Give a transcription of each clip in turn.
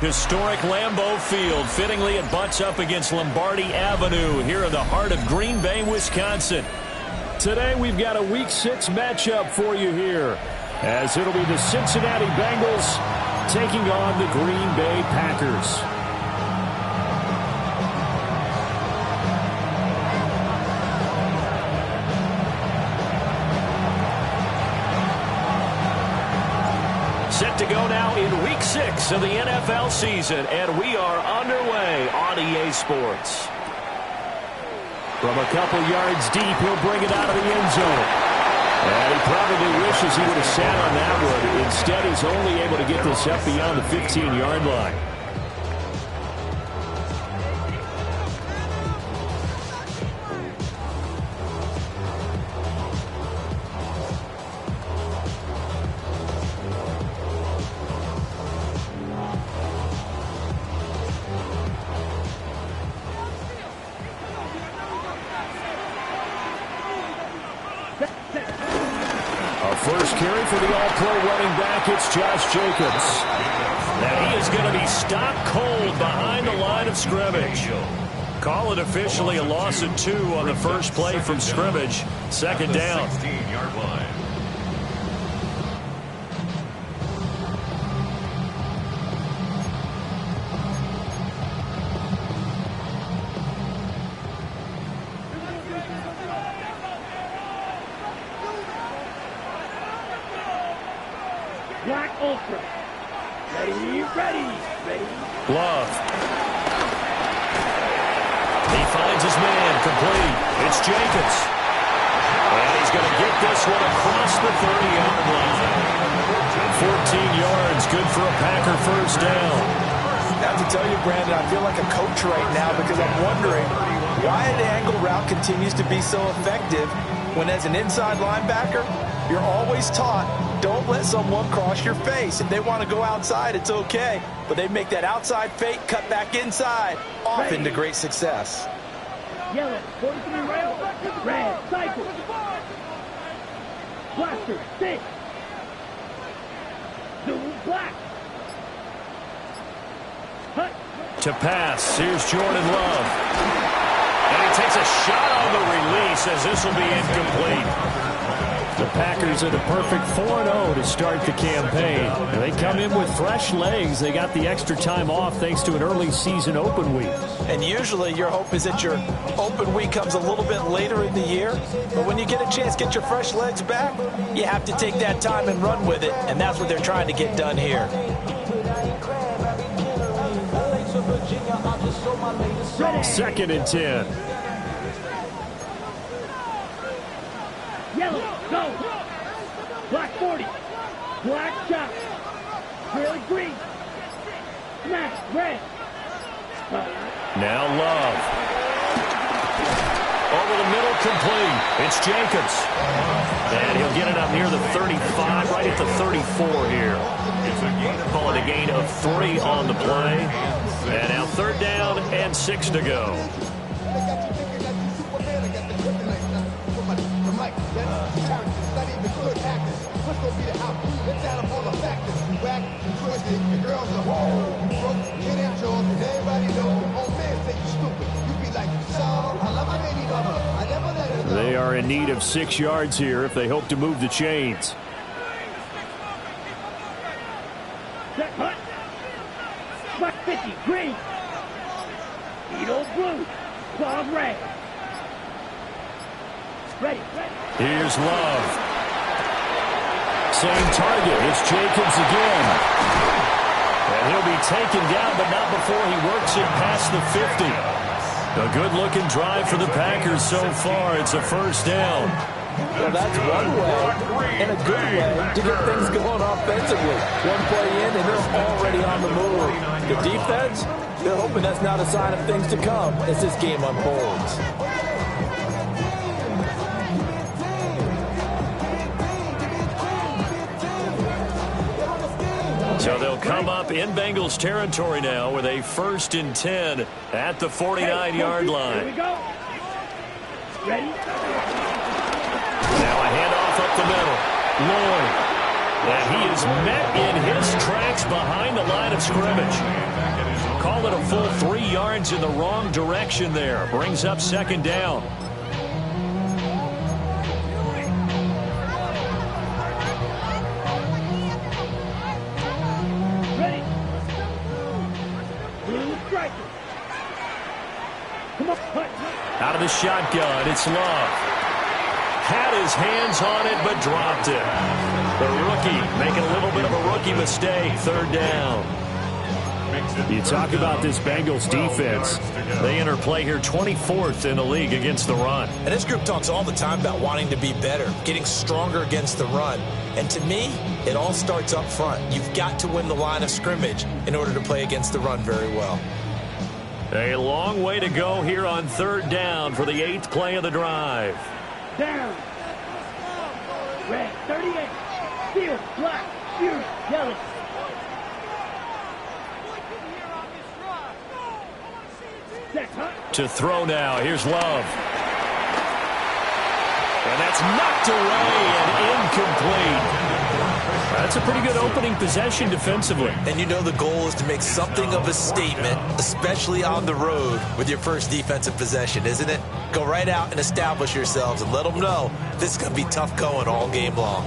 Historic Lambeau Field. Fittingly, it butts up against Lombardi Avenue here in the heart of Green Bay, Wisconsin. Today, we've got a Week 6 matchup for you here, as it'll be the Cincinnati Bengals taking on the Green Bay Packers. Set to go now in Week 6 of the NFL season, and we are underway on EA Sports. From a couple yards deep, he'll bring it out of the end zone. And he probably wishes he would have sat on that one. Instead, he's only able to get this up beyond the 15-yard line. First carry for the all-pro running back, it's Josh Jacobs. And he is going to be stopped cold behind the line of scrimmage. Call it officially a loss of 2 on the first play from scrimmage. Second down. 16-yard line. Black Ultra. Ready. Love. He finds his man, complete. It's Jacobs. And he's going to get this one across the 30-yard line. 14 yards, good for a Packer first down. I have to tell you, Brandon, I feel like a coach right now because I'm wondering why the angle route continues to be so effective when as an inside linebacker, you're always taught, don't let someone cross your face. If they want to go outside, it's okay. But they make that outside fake, cut back inside, off into great success. Yellow, 43 red, cycle. Blaster, 6. Blue, black. Hut. To pass, here's Jordan Love. And he takes a shot on the release as this will be incomplete. The Packers are the perfect 4-0 to start the campaign. And they come in with fresh legs. They got the extra time off thanks to an early season open week. And usually your hope is that your open week comes a little bit later in the year. But when you get a chance to get your fresh legs back, you have to take that time and run with it. And that's what they're trying to get done here. Second and 10. Yellow, go. Black 40. Black shot. Really green. Smash, red. Now Love. Over the middle, complete. It's Jacobs. And he'll get it up near the 35, right at the 34 here. Call it a gain of 3 on the play. And now third down and 6 to go. They are in need of 6 yards here if they hope to move the chains. Set hut. Black 50, green. Beetle blue. Claw red. Ready. Here's Love. Same target. It's Jacobs again. And he'll be taken down, but not before he works it past the 50. A good-looking drive for the Packers so far. It's a first down. Well, that's one way and a good way to get things going offensively. One play in, and they're already on the move. The defense, they're hoping that's not a sign of things to come as this game unfolds. So they'll come up in Bengals territory now with a 1st and 10 at the 49-yard line. Here we go. Ready? Now a handoff up the middle. Lloyd. And he is met in his tracks behind the line of scrimmage. Call it a full 3 yards in the wrong direction there. Brings up second down. Ready. Blue striker. Come on. Out of the shotgun, it's Love. Had his hands on it, but dropped it. The rookie making a little bit of a rookie mistake. Third down. You talk about this Bengals defense. They enter play here 24th in the league against the run. And this group talks all the time about wanting to be better, getting stronger against the run. And to me, it all starts up front. You've got to win the line of scrimmage in order to play against the run very well. A long way to go here on third down for the 8th play of the drive. Down. Red, 38. Field, black, shoot, yellow. To throw now. Here's Love. And that's knocked away and incomplete. That's a pretty good opening possession defensively. And you know the goal is to make something of a statement, especially on the road with your first defensive possession, isn't it? Go right out and establish yourselves and let them know this is going to be tough going all game long.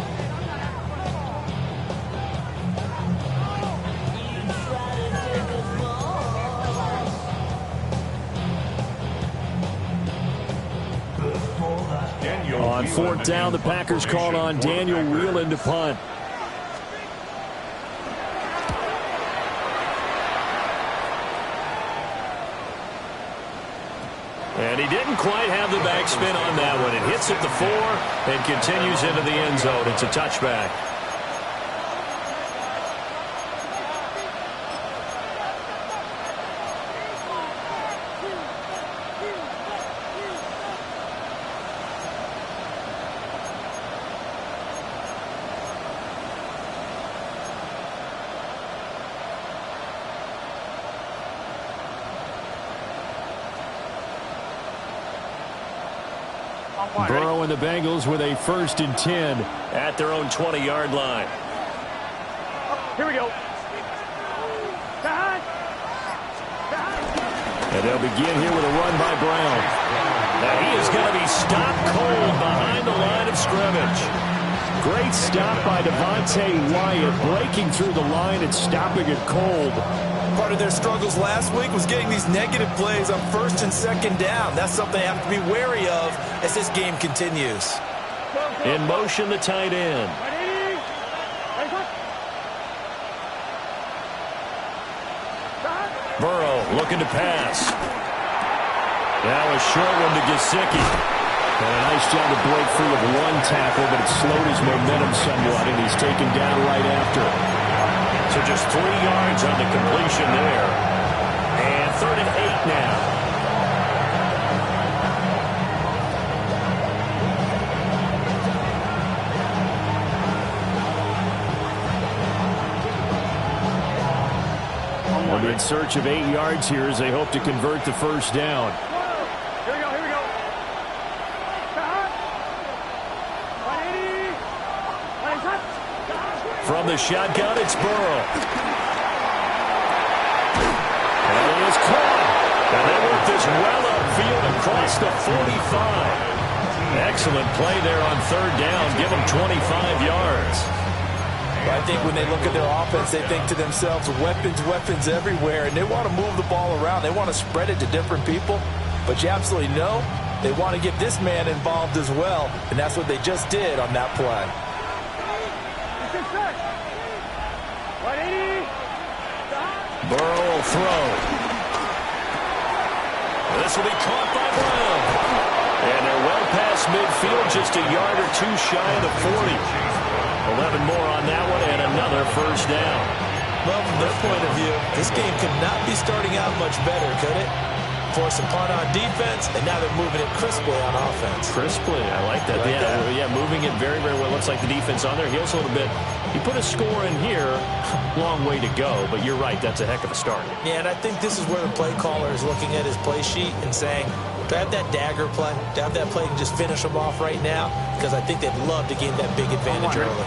On fourth down, the Packers called on Daniel Whelan to punt. And he didn't quite have the backspin on that one. It hits at the 4 and continues into the end zone. It's a touchback. Burrow and the Bengals with a 1st and 10 at their own 20-yard line. Here we go. And they'll begin here with a run by Brown. Now he is going to be stopped cold behind the line of scrimmage. Great stop by Devontae Wyatt, breaking through the line and stopping it cold. Part of their struggles last week was getting these negative plays on 1st and 2nd down. That's something they have to be wary of as this game continues. In motion, the tight end. Burrow looking to pass. Now a short one to Gesicki. And a nice job to break free of one tackle, but it slowed his momentum somewhat, and he's taken down right after. So just 3 yards on the completion there. And 3rd and 8 now. They'll be in search of 8 yards here as they hope to convert the 1st down. Here we go, here we go. From the shotgun, it's Burrow. And he is caught. And they work this well upfield across the 45. Excellent play there on 3rd down. Give them 25 yards. I think when they look at their offense, they think to themselves, weapons, weapons everywhere, and they want to move the ball around. They want to spread it to different people, but you absolutely know they want to get this man involved as well, and that's what they just did on that play. Burrow will throw. This will be caught by Brown. And they're well past midfield, just a yard or 2 shy of the 40. 11 more on that one, and another 1st down. Well, from their point of view, this game could not be starting out much better, could it? Force a punt on defense, and now they're moving it crisply on offense. Crisply, I like that. Yeah, moving it very, very well. Looks like the defense on there heals a little bit. He put a score in here. Long way to go, but you're right. That's a heck of a start. Yeah, and I think this is where the play caller is looking at his play sheet and saying, do I have that dagger play? Do I have that play and just finish them off right now? Because I think they'd love to gain that big advantage early.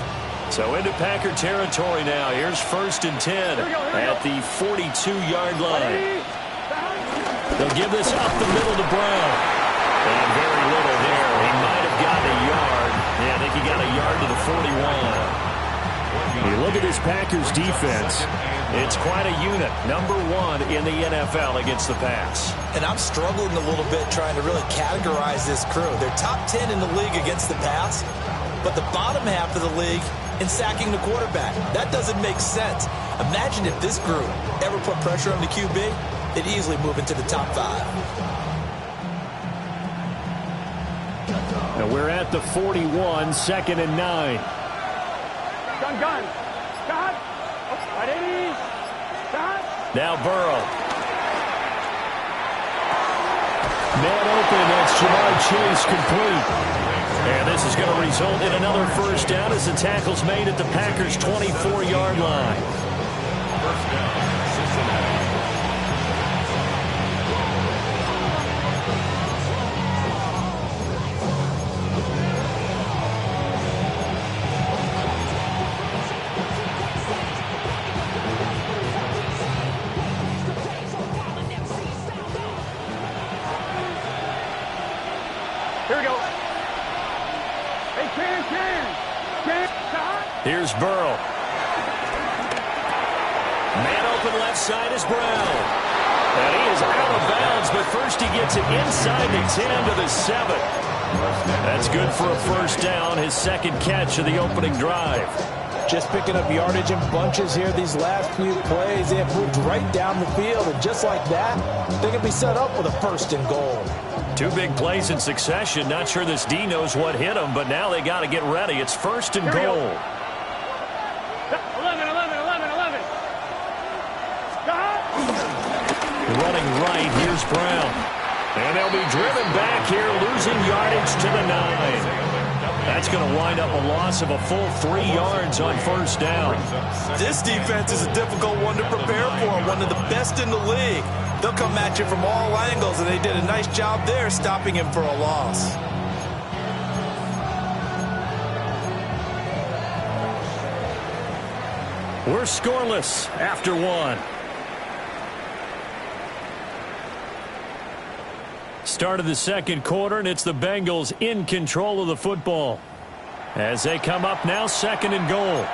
So into Packer territory now. Here's 1st and 10 at the 42-yard line. They'll give this up the middle to Brown. And very little there. He might have gotten a yard. Yeah, I think he got a yard to the 41. You look at this Packers defense. It's quite a unit. Number 1 in the NFL against the pass. And I'm struggling a little bit trying to really categorize this crew. They're top 10 in the league against the pass, but the bottom half of the league in sacking the quarterback. That doesn't make sense. Imagine if this group ever put pressure on the QB, they'd easily move into the top 5. And we're at the 41, 2nd and 9. Gun. Shot. Right 80. Shot. Now Burrow. Man open, that's Jamar Chase complete. And this is going to result in another 1st down as the tackle's made at the Packers' 24-yard line. 1st down, Cincinnati. Here we go. Hey, Chan. Here's Burrow. Man open left side is Brown. And he is out of bounds, but first he gets it inside the 10 to the 7. That's good for a 1st down, his 2nd catch of the opening drive. Just picking up yardage in bunches here these last few plays. They have moved right down the field, and just like that, they can be set up with a 1st and goal. 2 big plays in succession. Not sure this D knows what hit him, but now they got to get ready. It's 1st and goal. 11. Running right, here's Brown. And they'll be driven back here, losing yardage to the 9. That's going to wind up a loss of a full 3 yards on 1st down. This defense is a difficult one to prepare for, one of the best in the league. They'll come at you from all angles, and they did a nice job there stopping him for a loss. We're scoreless after 1. Start of the 2nd quarter, and it's the Bengals in control of the football. As they come up now, 2nd and goal.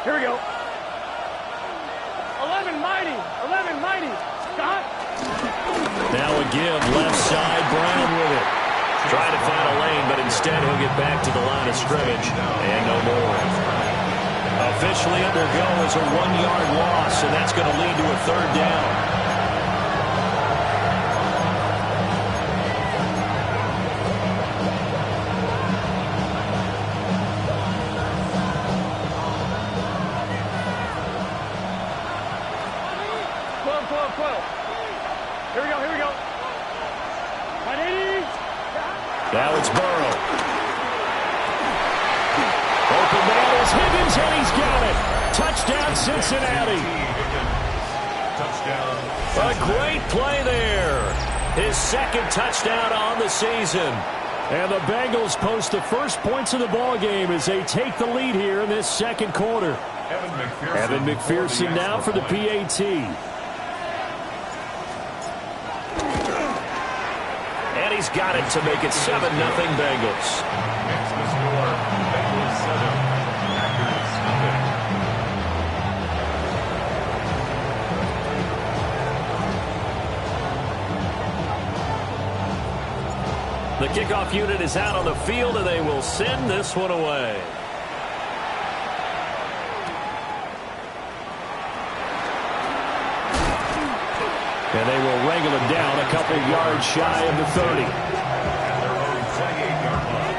Here we go. 11 mighty. Scott. Now a give, left side, Brown with it. Trying to find a lane, but instead he'll get back to the line of scrimmage, and no more. Officially it will go as a 1-yard loss, and that's going to lead to a 3rd down. Here we go. 180. Now it's Burrow. Open man is Higgins, and he's got it. Touchdown, Cincinnati. Touchdown. A great play there. His 2nd touchdown on the season. And the Bengals post the first points of the ball game as they take the lead here in this 2nd quarter. Evan McPherson now for the PAT. And he's got it to make it 7-0 Bengals. Makes the score Bengals 7, Packers nothing. The kickoff unit is out on the field, and they will send this one away. And they will wrangle him down a couple yards shy of the 30. At their own 28-yard line.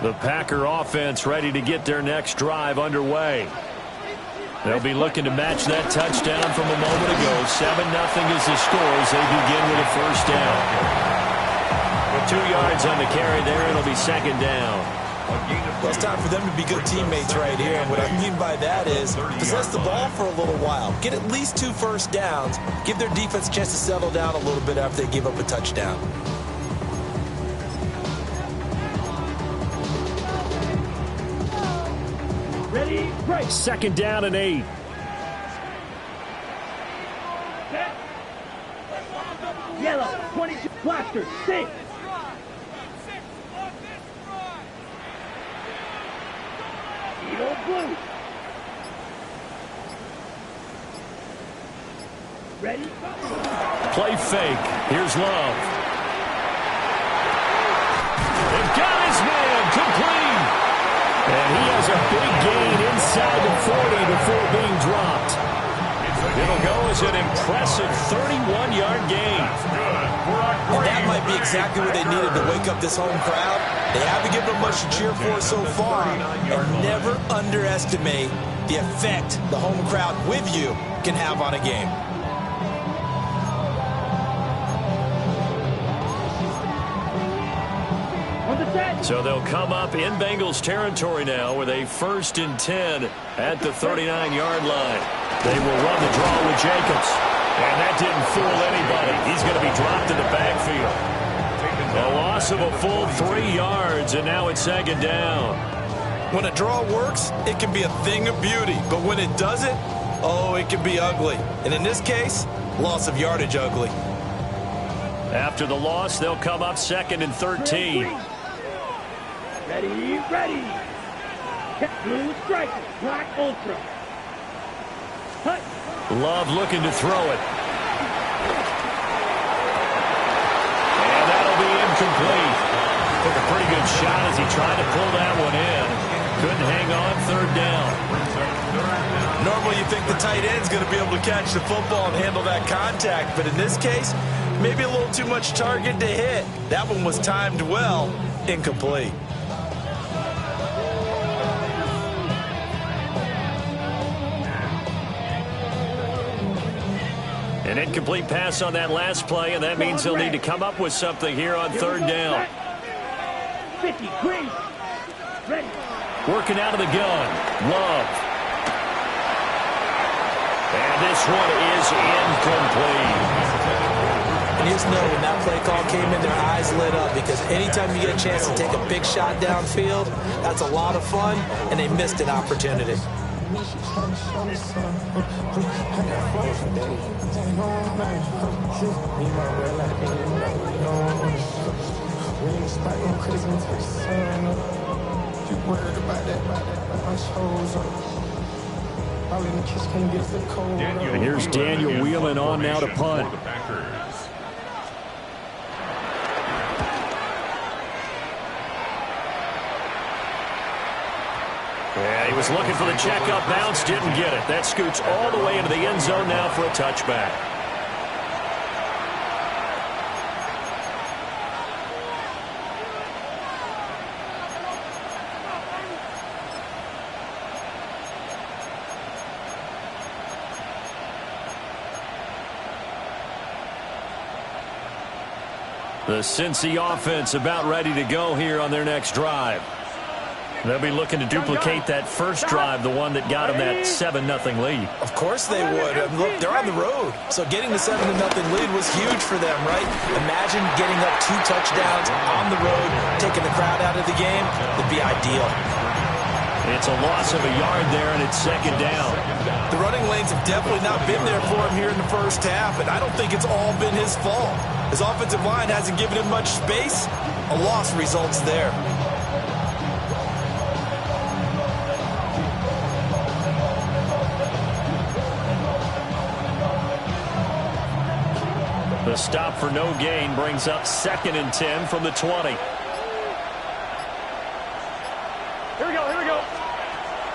The Packer offense ready to get their next drive underway. They'll be looking to match that touchdown from a moment ago. 7-0 is the score as they begin with a first down. With 2 yards on the carry there, it'll be second down. Well, it's time for them to be good teammates right here. And what I mean by that is possess the ball for a little while. Get at least 2 first downs. Give their defense a chance to settle down a little bit after they give up a touchdown. Ready, break. Second down and 8. Set. Yellow, 22, blaster, 6. Eagle blue. Ready? Play fake. Here's Love. They've got his man complete. And he has a big gain inside the 40 before being dropped. It'll go as an impressive 31-yard gain. And that might be exactly what they needed to wake up this home crowd. They haven't given them much to cheer for so far. And never underestimate the effect the home crowd with you can have on a game. So they'll come up in Bengals territory now with a 1st and 10 at the 39-yard line. They will run the draw with Jacobs. And that didn't fool anybody. He's going to be dropped in the backfield. A loss of a full 3 yards, and now it's second down. When a draw works, it can be a thing of beauty. But when it doesn't, oh, it can be ugly. And in this case, loss of yardage ugly. After the loss, they'll come up 2nd and 13. Ready, ready. Blue striker, black ultra. Hut. Love looking to throw it. And that'll be incomplete. Took a pretty good shot as he tried to pull that one in. Couldn't hang on, 3rd down. Normally you think the tight end's going to be able to catch the football and handle that contact. But in this case, maybe a little too much target to hit. That one was timed well. Incomplete. An incomplete pass on that last play, and that means they'll need to come up with something here on 3rd down. 50, green. Ready. Working out of the gun. Love. And this one is incomplete. And you just know when that play call came in, their eyes lit up, because anytime you get a chance to take a big shot downfield, that's a lot of fun, and they missed an opportunity. And here's Daniel wheeling on now to punt. Yeah, he was looking for the checkup bounce, didn't get it. That scoots all the way into the end zone now for a touchback. The Cincy offense about ready to go here on their next drive. They'll be looking to duplicate that first drive, the one that got them that 7-0 lead. Of course they would. Look, they're on the road. So getting the 7-0 lead was huge for them, right? Imagine getting up 2 touchdowns on the road, taking the crowd out of the game. It'd be ideal. It's a loss of a yard there, and it's second down. The running lanes have definitely not been there for him here in the first half, and I don't think it's all been his fault. His offensive line hasn't given him much space. A loss results there. The stop for no gain brings up 2nd and 10 from the 20. Here we go, here we go.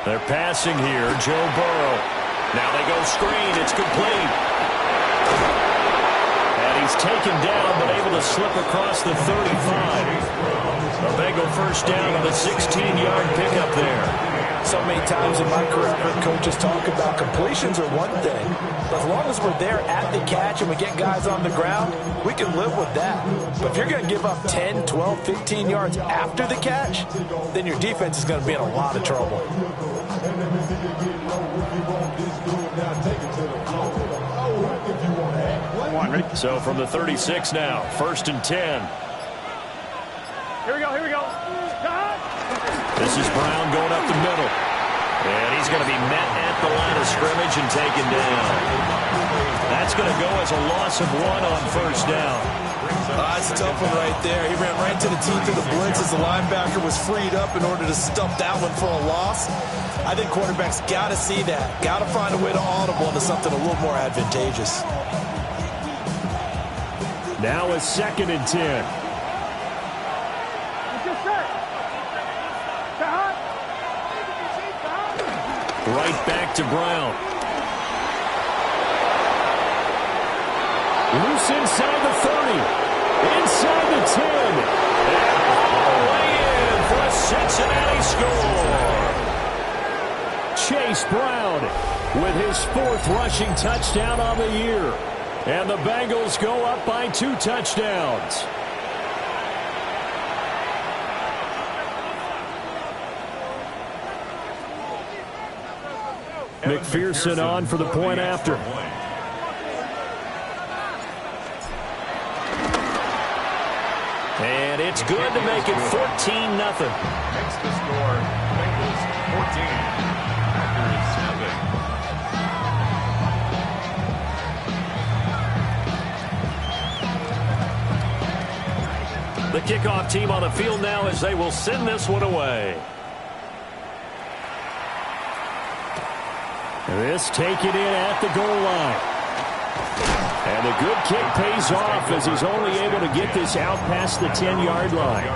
They're passing here, Joe Burrow. Now they go screen, it's complete. And he's taken down, but able to slip across the 35. A Bengal first down on the 16-yard pickup there. So many times in my career, I've heard coaches talk about completions are one thing. As long as we're there at the catch and we get guys on the ground, we can live with that. But if you're going to give up 10, 12, 15 yards after the catch, then your defense is going to be in a lot of trouble. So from the 36 now, 1st and 10. Here we go, here we go. This is Brown going up the middle. And he's going to be met at the line of scrimmage and taken down. That's going to go as a loss of 1 on 1st down. That's a tough one right there. He ran right to the teeth of the blitz as the linebacker was freed up in order to stump that one for a loss. I think quarterbacks got to see that. Got to find a way to audible into something a little more advantageous. Now a 2nd and 10. Right back to Brown. Loose inside the 30. Inside the 10. And all the way in for a Cincinnati score. Chase Brown with his 4th rushing touchdown on the year. And the Bengals go up by 2 touchdowns. McPherson on for the point after. And it's good to make it 14-0. Makes the score. Bengals 14. Packers 7. The kickoff team on the field now as they will send this one away. This taken in at the goal line. And the good kick pays off as he's only able to get this out past the 10-yard line.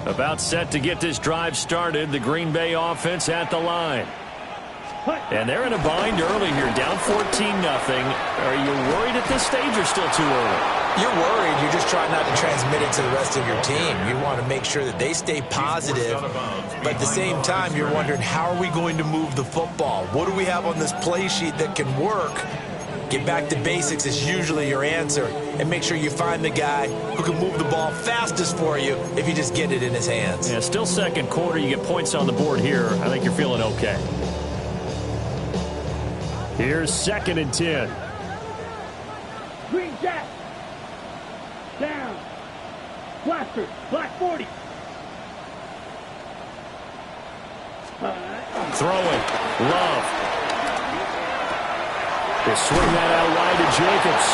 About set to get this drive started, the Green Bay offense at the line. And they're in a bind early here, down 14-0. Are you worried at this stage or still too early? You're worried. You're just trying not to transmit it to the rest of your team. You want to make sure that they stay positive. But at the same time, you're wondering, how are we going to move the football? What do we have on this play sheet that can work? Get back to basics is usually your answer. And make sure you find the guy who can move the ball fastest for you if you just get it in his hands. Yeah, still 2nd quarter. You get points on the board here. I think you're feeling okay. Here's 2nd and 10. Green Jack. Down. Blaster. Black 40. Throwing. Love. They swing that out wide to Jacobs.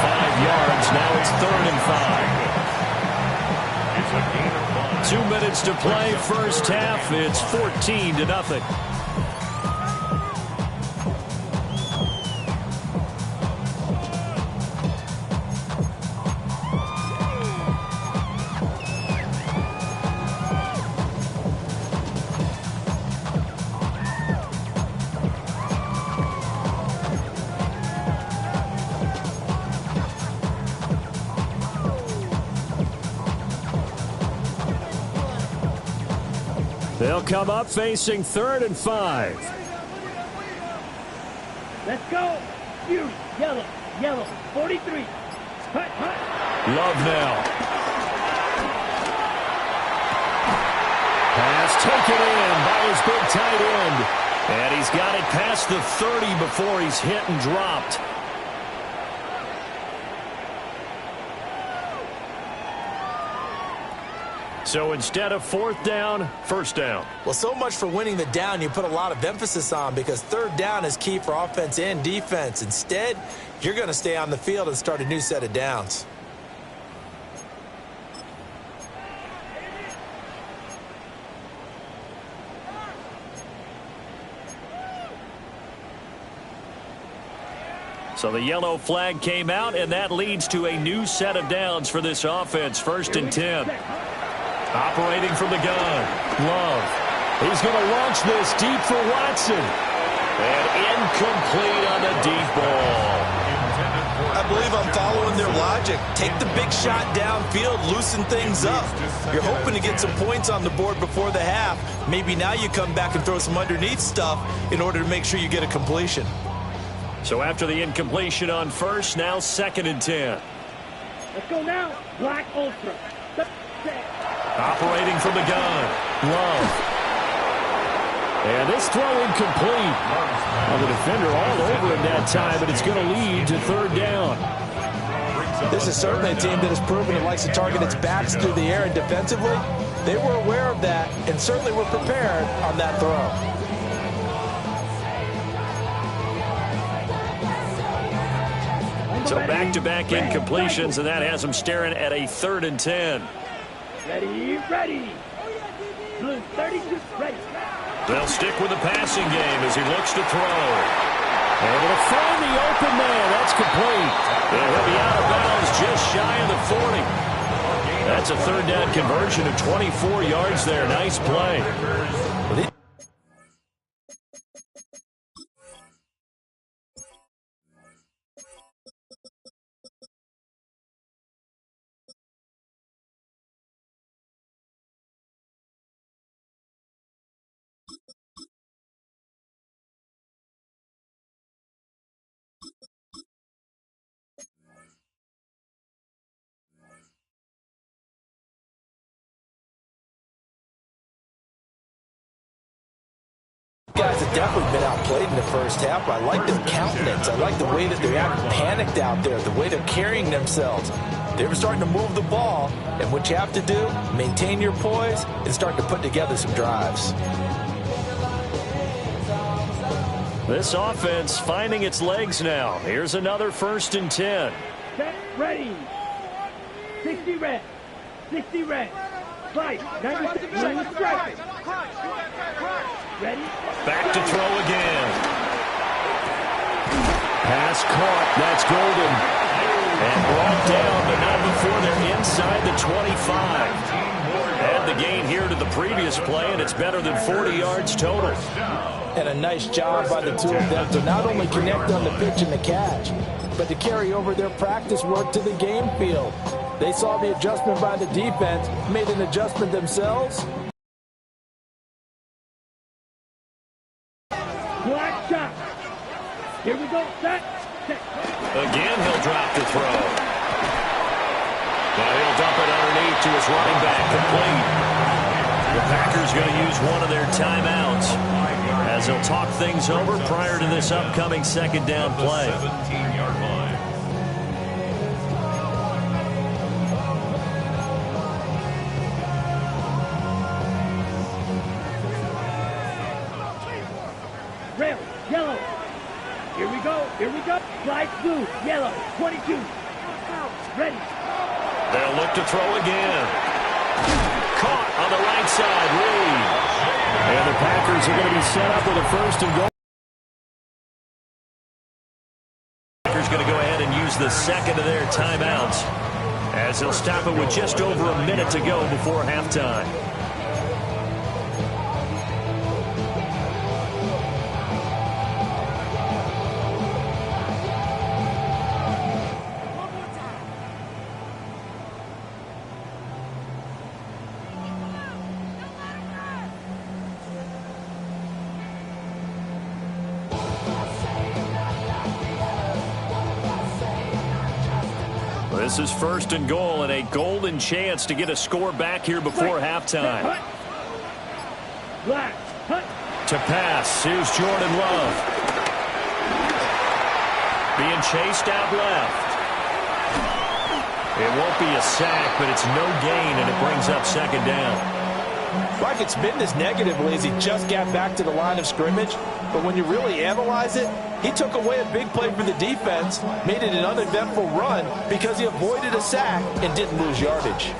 5 yards. Now it's 3rd and 5. It's a gain of 1. 2 minutes to play. First half. It's 14-0. They'll come up facing 3rd and 5. Let's go. Fury. Yellow. Yellow. 43. Hut, hut. Love now. Pass taken in by his big tight end. And he's got it past the 30 before he's hit and dropped. So instead of 4th down, 1st down. Well, so much for winning the down you put a lot of emphasis on, because 3rd down is key for offense and defense. Instead, you're going to stay on the field and start a new set of downs. So the yellow flag came out, and that leads to a new set of downs for this offense. 1st and 10. Operating from the gun. Love. He's going to launch this deep for Watson. And incomplete on the deep ball. I believe I'm following their logic. Take the big shot downfield, loosen things up. You're hoping to get some points on the board before the half. Maybe now you come back and throw some underneath stuff in order to make sure you get a completion. So after the incompletion on 1st, now 2nd and 10. Let's go now. Black Ultra. Operating from the gun. Love. And this throw incomplete. Well, the defender all over him that time, but it's going to lead to 3rd down. This is certainly a team that has proven it likes to target its backs through the air, and defensively, they were aware of that and certainly were prepared on that throw. So back-to-back incompletions, and that has them staring at a 3rd and 10. Ready. Blue 32, ready. They'll stick with the passing game as he looks to throw. Able to find the open man. That's complete. And he'll be out of bounds just shy of the 40. That's a 3rd down conversion of 24 yards there. Nice play. Guys have definitely been outplayed in the first half. I like their countenance. I like the way that they're acting panicked out there, the way they're carrying themselves. They're starting to move the ball, and what you have to do, maintain your poise and start to put together some drives. This offense finding its legs now. Here's another 1st and 10. Set, ready. 60 red. 60 red. Fight. 96 blue strike. Ready. Back to throw again. Pass caught. That's Golden. And brought down, but not before they're inside the 25. Add the gain here to the previous play, and it's better than 40 yards total. And a nice job by the two of them to not only connect on the pitch and the catch, but to carry over their practice work to the game field. They saw the adjustment by the defense, made an adjustment themselves. Black shot. Here we go. Set. Again, he'll drop the throw. Now he'll dump it underneath to his running back, complete. The Packers going to use one of their timeouts as they'll talk things over prior to this upcoming 2nd down play. 17-yard line. Rail. Yellow. Here we go. Flag blue. Yellow. 22. Ready. They'll look to throw again. Caught on the right side. Reed. And the Packers are going to be set up with a 1st and goal. Packers going to go ahead and use the 2nd of their timeouts as they'll stop it with just over a minute to go before halftime. This is 1st and goal and a golden chance to get a score back here before halftime. Black. To pass, here's Jordan Love. Being chased out left. It won't be a sack, but it's no gain, and it brings up 2nd down. Well, I could spin this negatively as he just got back to the line of scrimmage, but when you really analyze it, he took away a big play for the defense, made it an uneventful run because he avoided a sack and didn't lose yardage.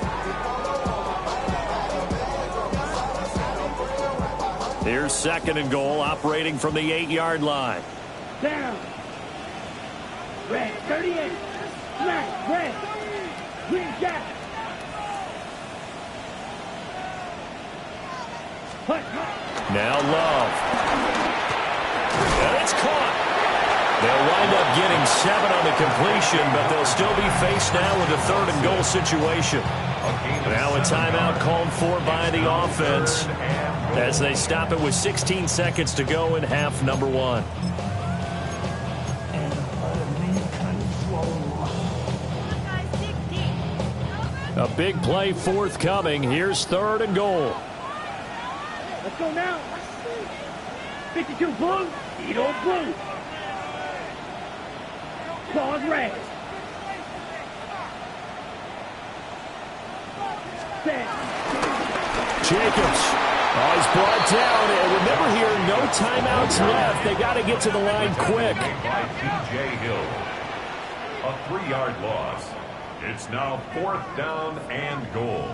Here's 2nd and goal, operating from the 8-yard line. Down. Red, 38. Smack, red. Green jack. Punt. Now Love. And it's caught. They'll wind up getting 7 on the completion, but they'll still be faced now with a 3rd and goal situation. Now a timeout called for by the offense as they stop it with 16 seconds to go in half number 1. A big play forthcoming. Here's 3rd and goal. Let's go now. 52 blue. Eat old blue. Claws red. Set. Jacobs. Oh, he's brought down. And remember here, no timeouts left. They got to get to the line quick. By T.J. Hill. A 3-yard loss. It's now 4th down and goal.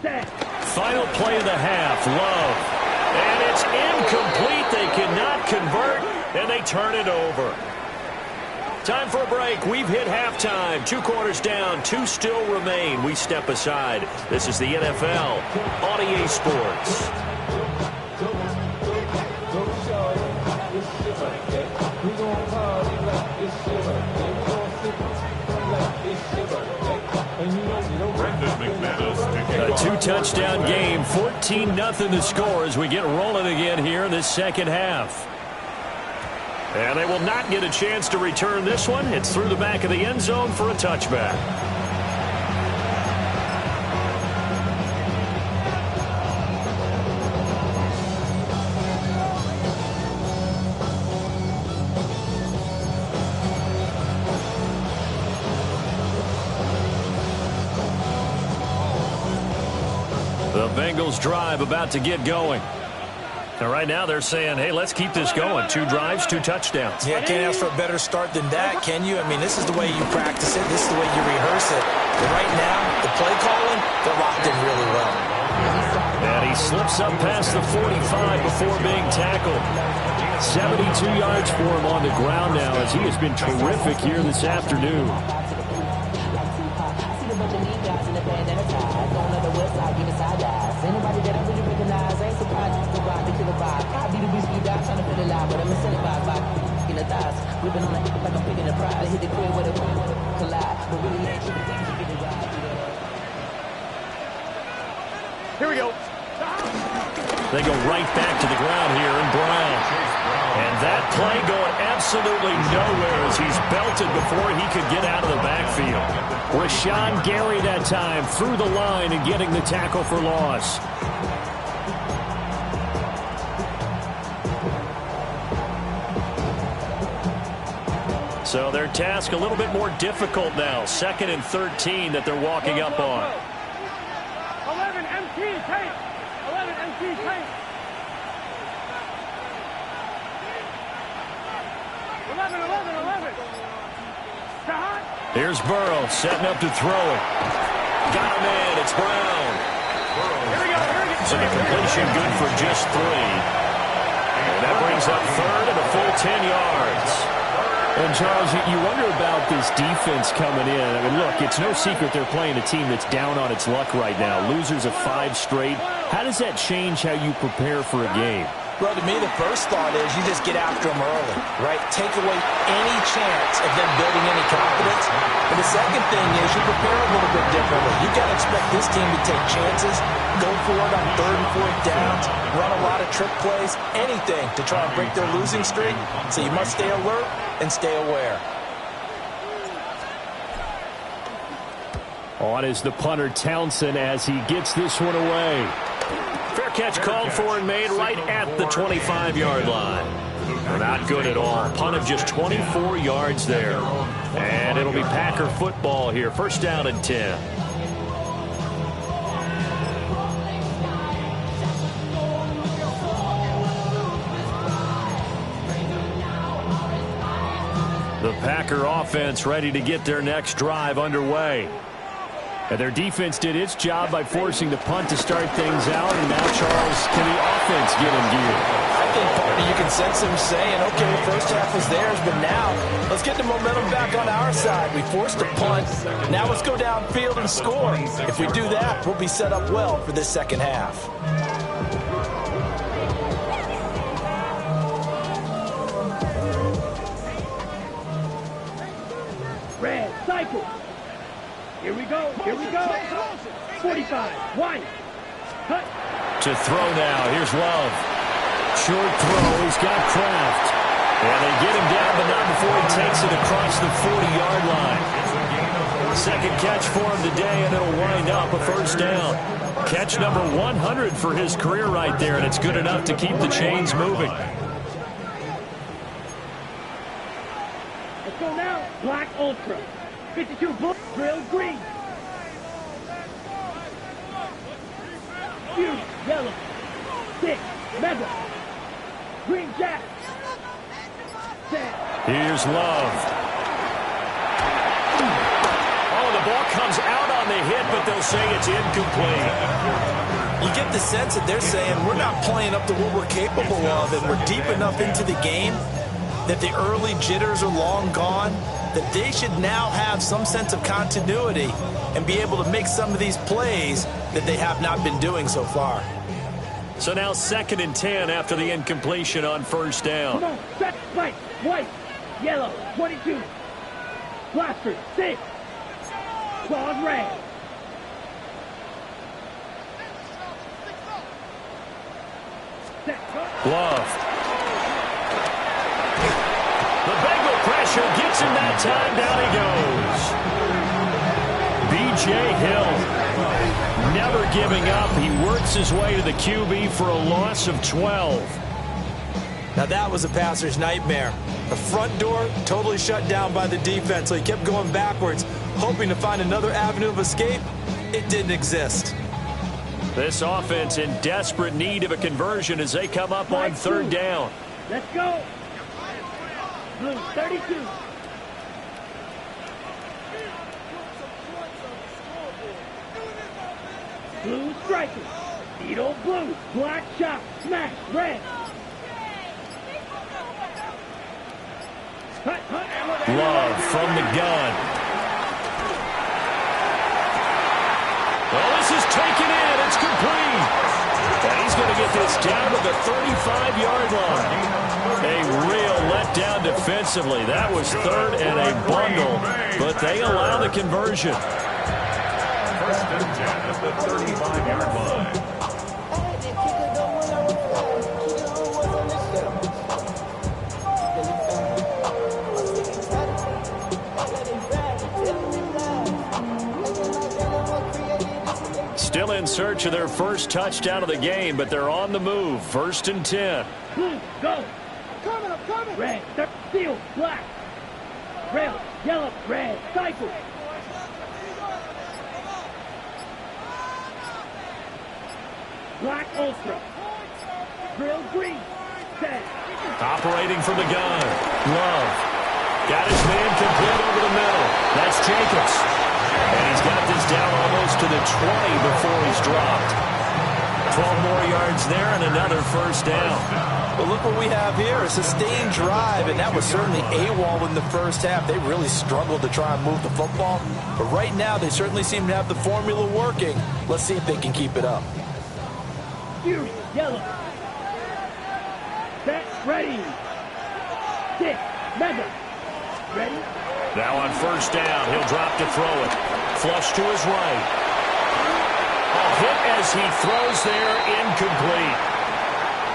Set. Final play of the half. Love. And it's incomplete. They cannot convert, and they turn it over. Time for a break. We've hit halftime. 2 quarters down. 2 still remain. We step aside. This is the NFL on EA Sports. A 2-touchdown game. 14-0 the score as we get rolling again here in this second half. And they will not get a chance to return this one. It's through the back of the end zone for a touchback. The Bengals drive about to get going. And right now they're saying, hey, let's keep this going. 2 drives, 2 touchdowns. Yeah, can't ask for a better start than that, can you? I mean, this is the way you practice it. This is the way you rehearse it. But right now, the play calling, they're locked in really well. And he slips up past the 45 before being tackled. 72 yards for him on the ground now as he has been terrific here this afternoon. Anybody that I really recognize ain't surprised to survive the killer vibe. I be the whiskey guy trying to feel alive, but I'm incentivized by in the thighs. Whipping on the like I'm picking a prize. I hit the crib with a collide, but really ain't tripping things to get the ride. Here we go. They go right back to the ground here in Brown. And that play going absolutely nowhere as he's belted before he could get out of the backfield. Rashawn Gary that time through the line and getting the tackle for loss. So their task a little bit more difficult now. 2nd and 13 that they're walking up on. 11 MT tape. 11 MT tape. 11. Shot. Here's Burrow setting up to throw it. Got him in. It's Brown. Here we go. So the completion good for just 3. And that brings up 3rd and a full 10 yards. And, Charles, you wonder about this defense coming in. I mean, look, it's no secret they're playing a team that's down on its luck right now. Losers of 5 straight. How does that change how you prepare for a game? Well, to me, the first thought is you just get after them early, right? Take away any chance of them building any confidence. And the second thing is you prepare a little bit differently. You've got to expect this team to take chances, go for it on 3rd and 4th downs, run a lot of trick plays, anything to try and break their losing streak. So you must stay alert and stay aware. On is the punter Townsend as he gets this one away. Fair catch called for and made right at the 25-yard line. Not good at all. Punt of just 24 yards there. And it'll be Packer football here. 1st down and 10. The Packer offense ready to get their next drive underway. And their defense did its job by forcing the punt to start things out. And now, Charles, can the offense get in gear? I think, partner, you can sense him saying, okay, first half was theirs, but now let's get the momentum back on our side. We forced a punt. Now let's go downfield and score. If we do that, we'll be set up well for this second half. Red, cycle. Here we go. 45, wide. Cut. To throw now. Here's Love. Short throw. He's got Kraft. And they get him down, but not before he takes it across the 40-yard line. Second catch for him today, and it'll wind up a first down. Catch number 100 for his career right there, and it's good enough to keep the chains moving. Let's go now. Black Ultra. 52 blue. Drill green. Huge yellow. 6 mega. Green jack. 10. Here's Love. Oh, the ball comes out on the hit, but they'll say it's incomplete. You get the sense that they're saying we're not playing up to what we're capable of, and we're deep enough into the game that the early jitters are long gone, that they should now have some sense of continuity and be able to make some of these plays that they have not been doing so far. So now 2nd and 10 after the incompletion on first down. Come on, set, white, yellow, 22. Blaster, 6. Claws red. Love. The Bengal pressure gets him that time. Down he goes. B.J. Hill. Never giving up. He works his way to the QB for a loss of 12. Now that was a passer's nightmare. The front door totally shut down by the defense, so he kept going backwards, hoping to find another avenue of escape. It didn't exist. This offense in desperate need of a conversion as they come up on 3rd down. Let's go. Blue, 32. Blue striker. Needle blue. Black shot. Smash. Red. Love from the gun. Well, this is taken in. It's complete. And he's going to get this down to the 35-yard line. A real letdown defensively. That was 3rd and a bundle, but they allow the conversion. 1st and 10 at the 35-yard line. Still in search of their first touchdown of the game, but they're on the move. 1st and 10. Blue, go. Coming. Red, steel, black. Red, yellow, red, cycle. Black Ultra. Drill green. 10. Operating from the gun. Love. Got his man complete over the middle. That's Jacobs. And he's got this down almost to the 20 before he's dropped. 12 more yards there and another first down. Well, look what we have here, a sustained drive, and that was certainly AWOL in the first half. They really struggled to try and move the football. But right now, they certainly seem to have the formula working. Let's see if they can keep it up. Fury, yellow. Set, ready. 6, mega. Ready. Now on first down, he'll drop to throw it. Flush to his right. A hit as he throws there, incomplete.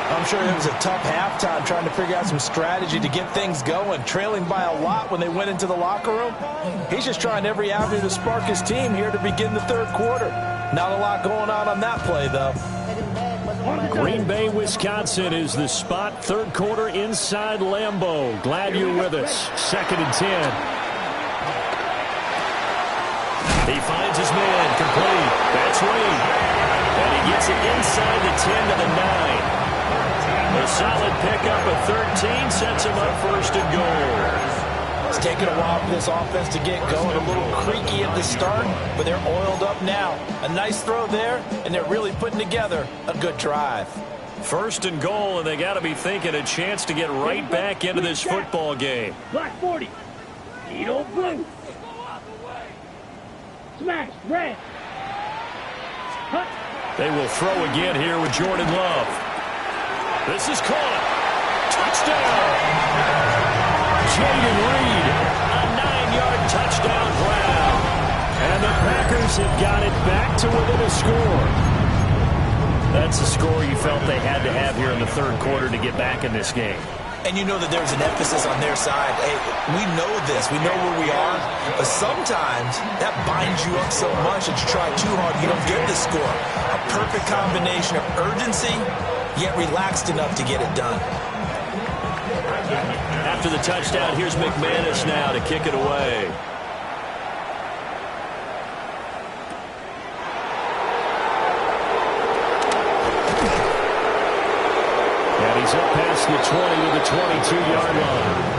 I'm sure it was a tough halftime trying to figure out some strategy to get things going. Trailing by a lot when they went into the locker room. He's just trying every avenue to spark his team here to begin the 3rd quarter. Not a lot going on that play, though. Green Bay, Wisconsin is the spot. 3rd quarter inside Lambeau. Glad you're with us. 2nd and 10. He finds his man complete. That's Reed. And he gets it inside the 10 to the 9. A solid pickup of 13 sets him up 1st and goal. It's taken a while for this offense to get going. A little creaky at the start, but they're oiled up now. A nice throw there, and they're really putting together a good drive. First and goal, and they got to be thinking a chance to get right back into this football game. Black 40. Edo blue. Smash. Red. Cut. They will throw again here with Jordan Love. This is caught. Touchdown. Jaden Reed. A 9-yard touchdown grab. And the Packers have got it back to within a score. That's the score you felt they had to have here in the third quarter to get back in this game. And you know that there's an emphasis on their side. Hey, we know this. We know where we are. But sometimes that binds you up so much that you try too hard, you don't get the score. A perfect combination of urgency, yet relaxed enough to get it done. After the touchdown, here's McManus now to kick it away. He's up past the 20 to the 22-yard line.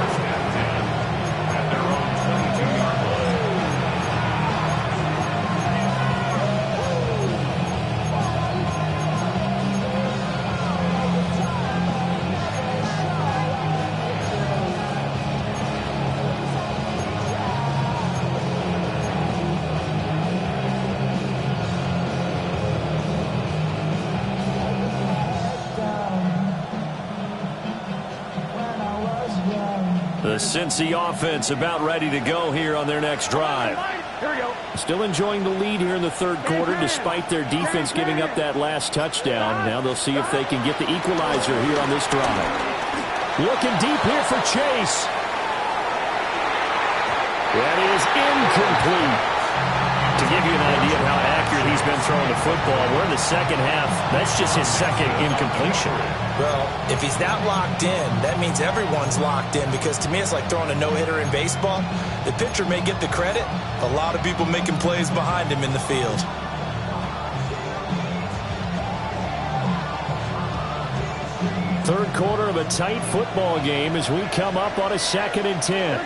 The Cincy offense about ready to go here on their next drive. Still enjoying the lead here in the third quarter despite their defense giving up that last touchdown. Now they'll see if they can get the equalizer here on this drive. Looking deep here for Chase. That is incomplete. To give you an idea of how accurate he's been throwing the football, we're in the second half. That's just his second incompletion. Well, if he's that locked in, that means everyone's locked in, because to me it's like throwing a no-hitter in baseball. The pitcher may get the credit. A lot of people making plays behind him in the field. Third quarter of a tight football game as we come up on a 2nd and 10.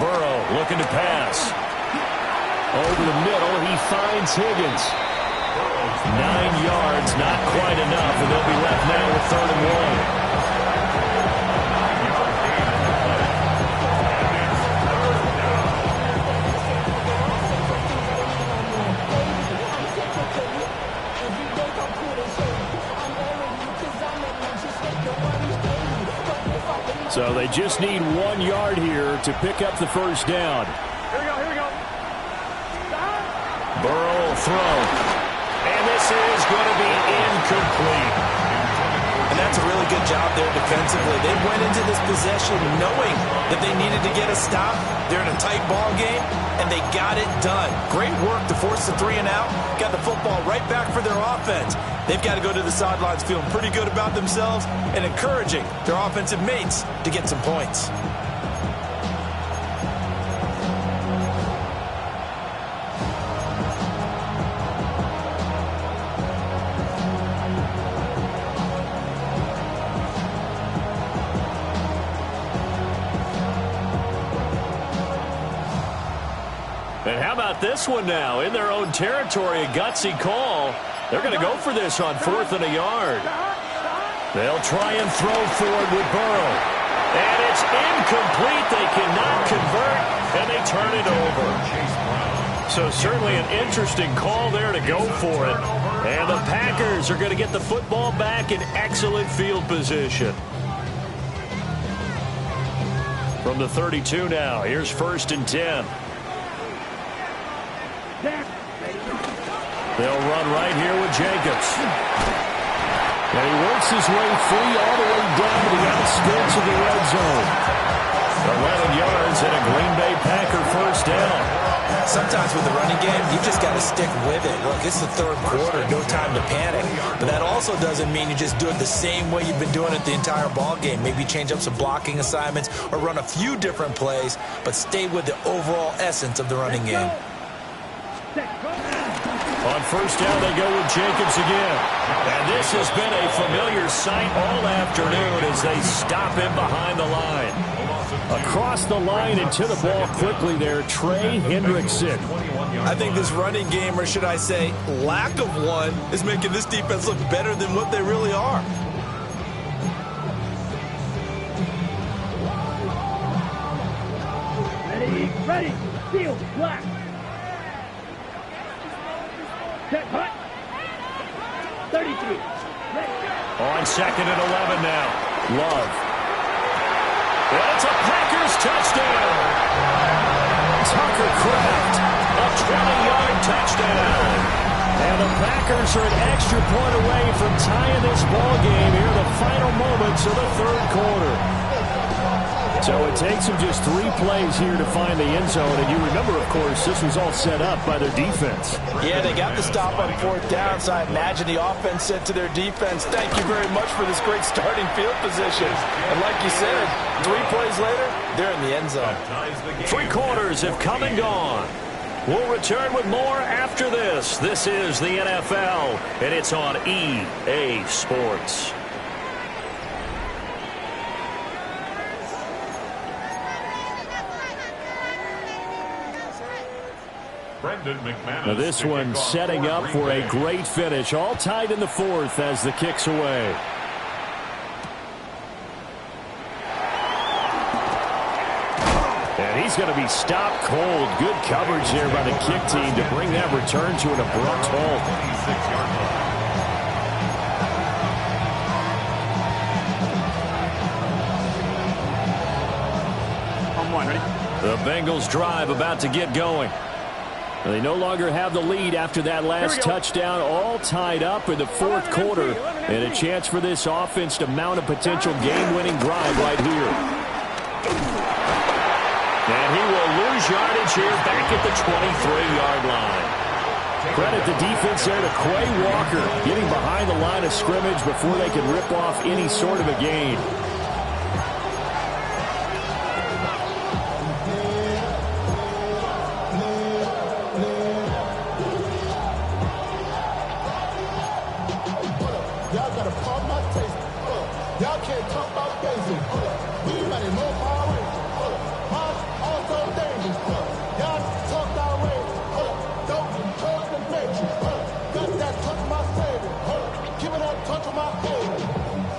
Burrow looking to pass. Over the middle, he finds Higgins. 9 yards, not quite enough, and they'll be left now with 3rd and 1. So they just need 1 yard here to pick up the first down. Here we go. Burrow will throw. And this is going to be incomplete. And that's a really good job there defensively. They went into this possession knowing that they needed to get a stop. They're in a tight ball game, and they got it done. Great work to force the 3 and out. Got the football right back for their offense. They've got to go to the sidelines feeling pretty good about themselves and encouraging their offensive mates to get some points. And how about this one now? In their own territory, a gutsy call. They're going to go for this on 4th and a yard. They'll try and throw forward with Burrow. And it's incomplete. They cannot convert, and they turn it over. So certainly an interesting call there to go for it. And the Packers are going to get the football back in excellent field position. From the 32 now, here's 1st and 10. They'll run right here with Jacobs. And he works his way free all the way down to the outskirts of the red zone. 11 yards and a Green Bay Packer first down. Sometimes with the running game, you just got to stick with it. Look, it's the third quarter, no time to panic. But that also doesn't mean you just do it the same way you've been doing it the entire ball game. Maybe change up some blocking assignments or run a few different plays, but stay with the overall essence of the running game. On first down, they go with Jacobs again. And this has been a familiar sight all afternoon as they stop him behind the line. Across the line and to the ball quickly there, Trey Hendrickson. I think this running game, or should I say lack of one, is making this defense look better than what they really are. Ready, field, black. Set, hut. 33. Ready. On 2nd and 11 now. Love. And it's a Packers touchdown. Tucker Kraft, a 20-yard touchdown. And the Packers are an extra point away from tying this ball game here in the final moments of the third quarter. So it takes them just 3 plays here to find the end zone. And you remember, of course, this was all set up by their defense. Yeah, they got the stop on 4th down, so I imagine the offense said to their defense, thank you very much for this great starting field position. And like you said, 3 plays later, they're in the end zone. 3 quarters have come and gone. We'll return with more after this. This is the NFL, and it's on EA Sports. Now this one setting up for a great finish. All tied in the 4th as the kick's away. And he's going to be stopped cold. Good coverage there by the kick team to bring that return to an abrupt halt. The Bengals drive about to get going. They no longer have the lead after that last touchdown, all tied up in the 4th quarter, and a chance for this offense to mount a potential game-winning drive right here. And he will lose yardage here back at the 23-yard line. Credit the defense there to Quay Walker, getting behind the line of scrimmage before they could rip off any sort of a gain.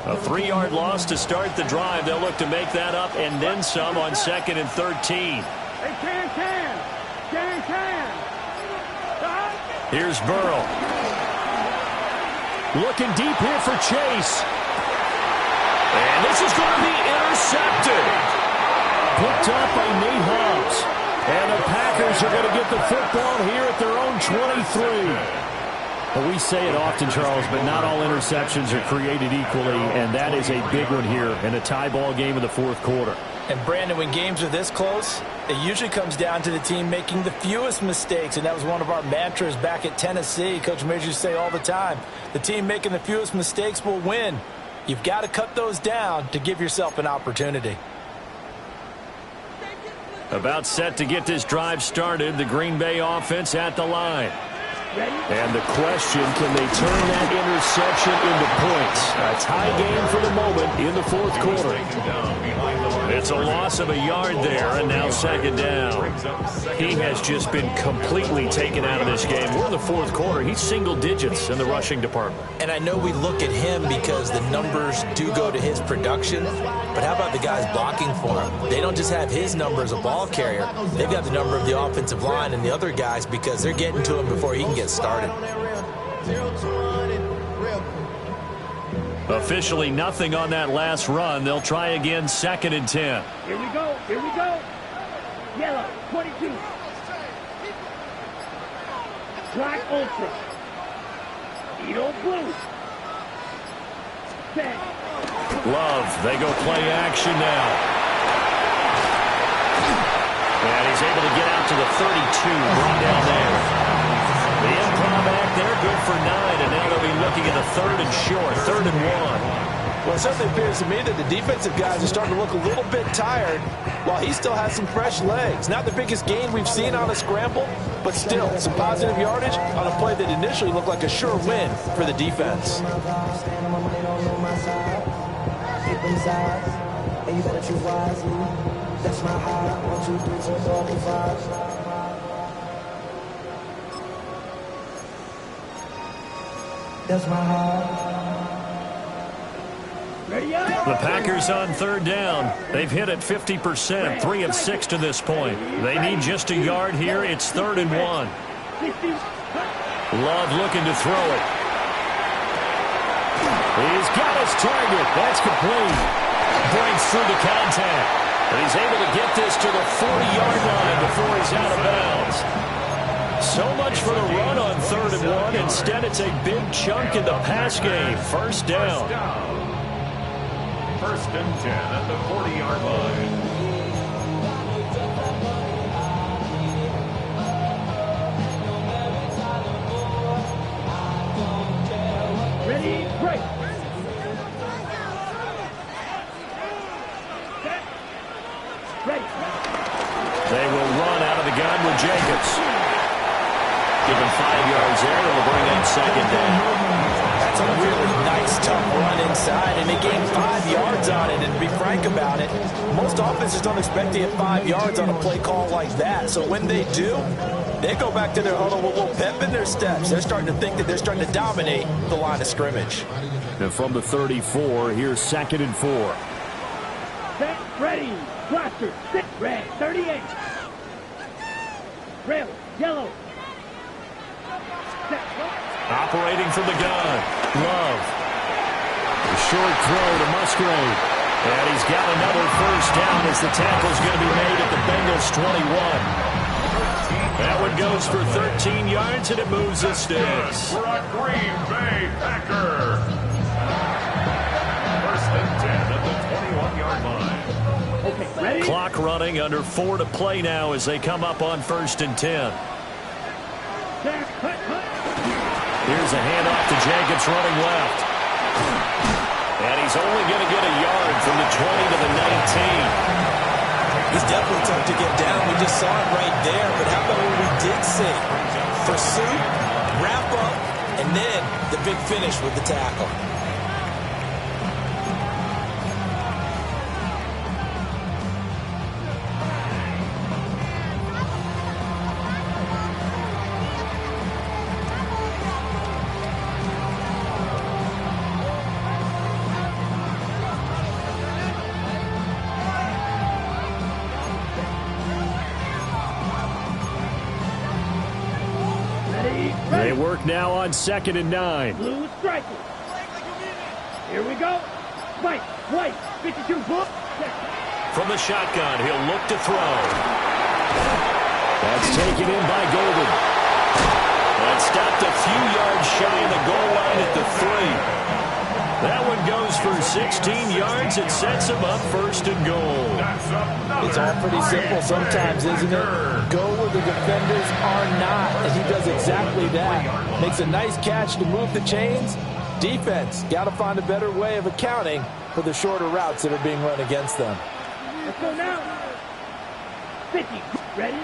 A 3-yard loss to start the drive. They'll look to make that up and then some on 2nd and 13. Hey, can. Here's Burrow. Looking deep here for Chase. And this is going to be intercepted. Picked up by Nate Hobbs. And the Packers are going to get the football here at their own 23. Well, we say it often, Charles, but not all interceptions are created equally, and that is a big one here in a tie ball game in the 4th quarter. And, Brandon, when games are this close, it usually comes down to the team making the fewest mistakes, and that was one of our mantras back at Tennessee. Coach Majors used to say all the time, the team making the fewest mistakes will win. You've got to cut those down to give yourself an opportunity. About set to get this drive started, the Green Bay offense at the line. And the question, can they turn that interception into points? A tie game for the moment in the 4th quarter. It's a loss of a yard there, and now 2nd down. He has just been completely taken out of this game. We're in the 4th quarter. He's single digits in the rushing department. And I know we look at him because the numbers do go to his production, but how about the guys blocking for him? They don't just have his number as a ball carrier. They've got the number of the offensive line and the other guys because they're getting to him before he can get started. Officially nothing on that last run. They'll try again 2nd and 10. Here we go. Yellow, 22. Black ultra. Edo blue. Bang. Love, they go play action now. And he's able to get out to the 32, brought down there. The improv act there, good for 9, and now they'll be looking at a 3rd and short, 3rd and 1. Well, it certainly appears to me that the defensive guys are starting to look a little bit tired while he still has some fresh legs. Not the biggest gain we've seen on a scramble, but still some positive yardage on a play that initially looked like a sure win for the defense. That's my heart. Ready up. The Packers on third down. They've hit it 50%, 3 of 6 to this point. They need just a yard here. It's 3rd and 1. 60. Love looking to throw it. He's got his target. That's complete. Breaks through the contact. But he's able to get this to the 40-yard line before he's out of bounds. So much for the run on 3rd and 1. Instead, it's a big chunk in the pass game. First down. 1st and 10 at the 40-yard line. Ready, break. Set. Ready. They will run out of the gun with Jacobs. Give him 5 yards there. It'll bring up 2nd down. That's a really nice, tough run inside, and they gained 5 yards on it. And to be frank about it, most offenses don't expect to get 5 yards on a play call like that. So when they do, they go back to their huddle with a little pep in their steps. They're starting to think that they're starting to dominate the line of scrimmage. And from the 34, here's 2nd and 4. Set. Ready. Blaster. Sit. Red. 38. Rail. Yellow. Set. Operating from the gun. Love. A short throw to Musgrave. And he's got another first down as the tackle's going to be made at the Bengals 21. That one goes for 13 yards, and it moves the sticks. For a Green Bay Packer. 1st and 10 at the 21-yard line. Okay, ready? Clock running, under 4 to play now as they come up on 1st and 10. Set. Cut. Here's a handoff to Jacobs running left. And he's only going to get a yard from the 20 to the 19. He's definitely tough to get down. We just saw it right there. But how about what we did see? Pursuit, wrap up, and then the big finish with the tackle. They work now on 2nd and 9. Blue striker. Here we go. White. 52. Book. From the shotgun, he'll look to throw. That's taken in by Golden. And stopped a few yards shy of the goal line at the 3. That one goes for 16 yards. It sets him up 1st and goal. It's all pretty simple sometimes, isn't it? Go where the defenders are not, and he does exactly that. Makes a nice catch to move the chains. Defense, got to find a better way of accounting for the shorter routes that are being run against them. Let's go now. 50. Ready?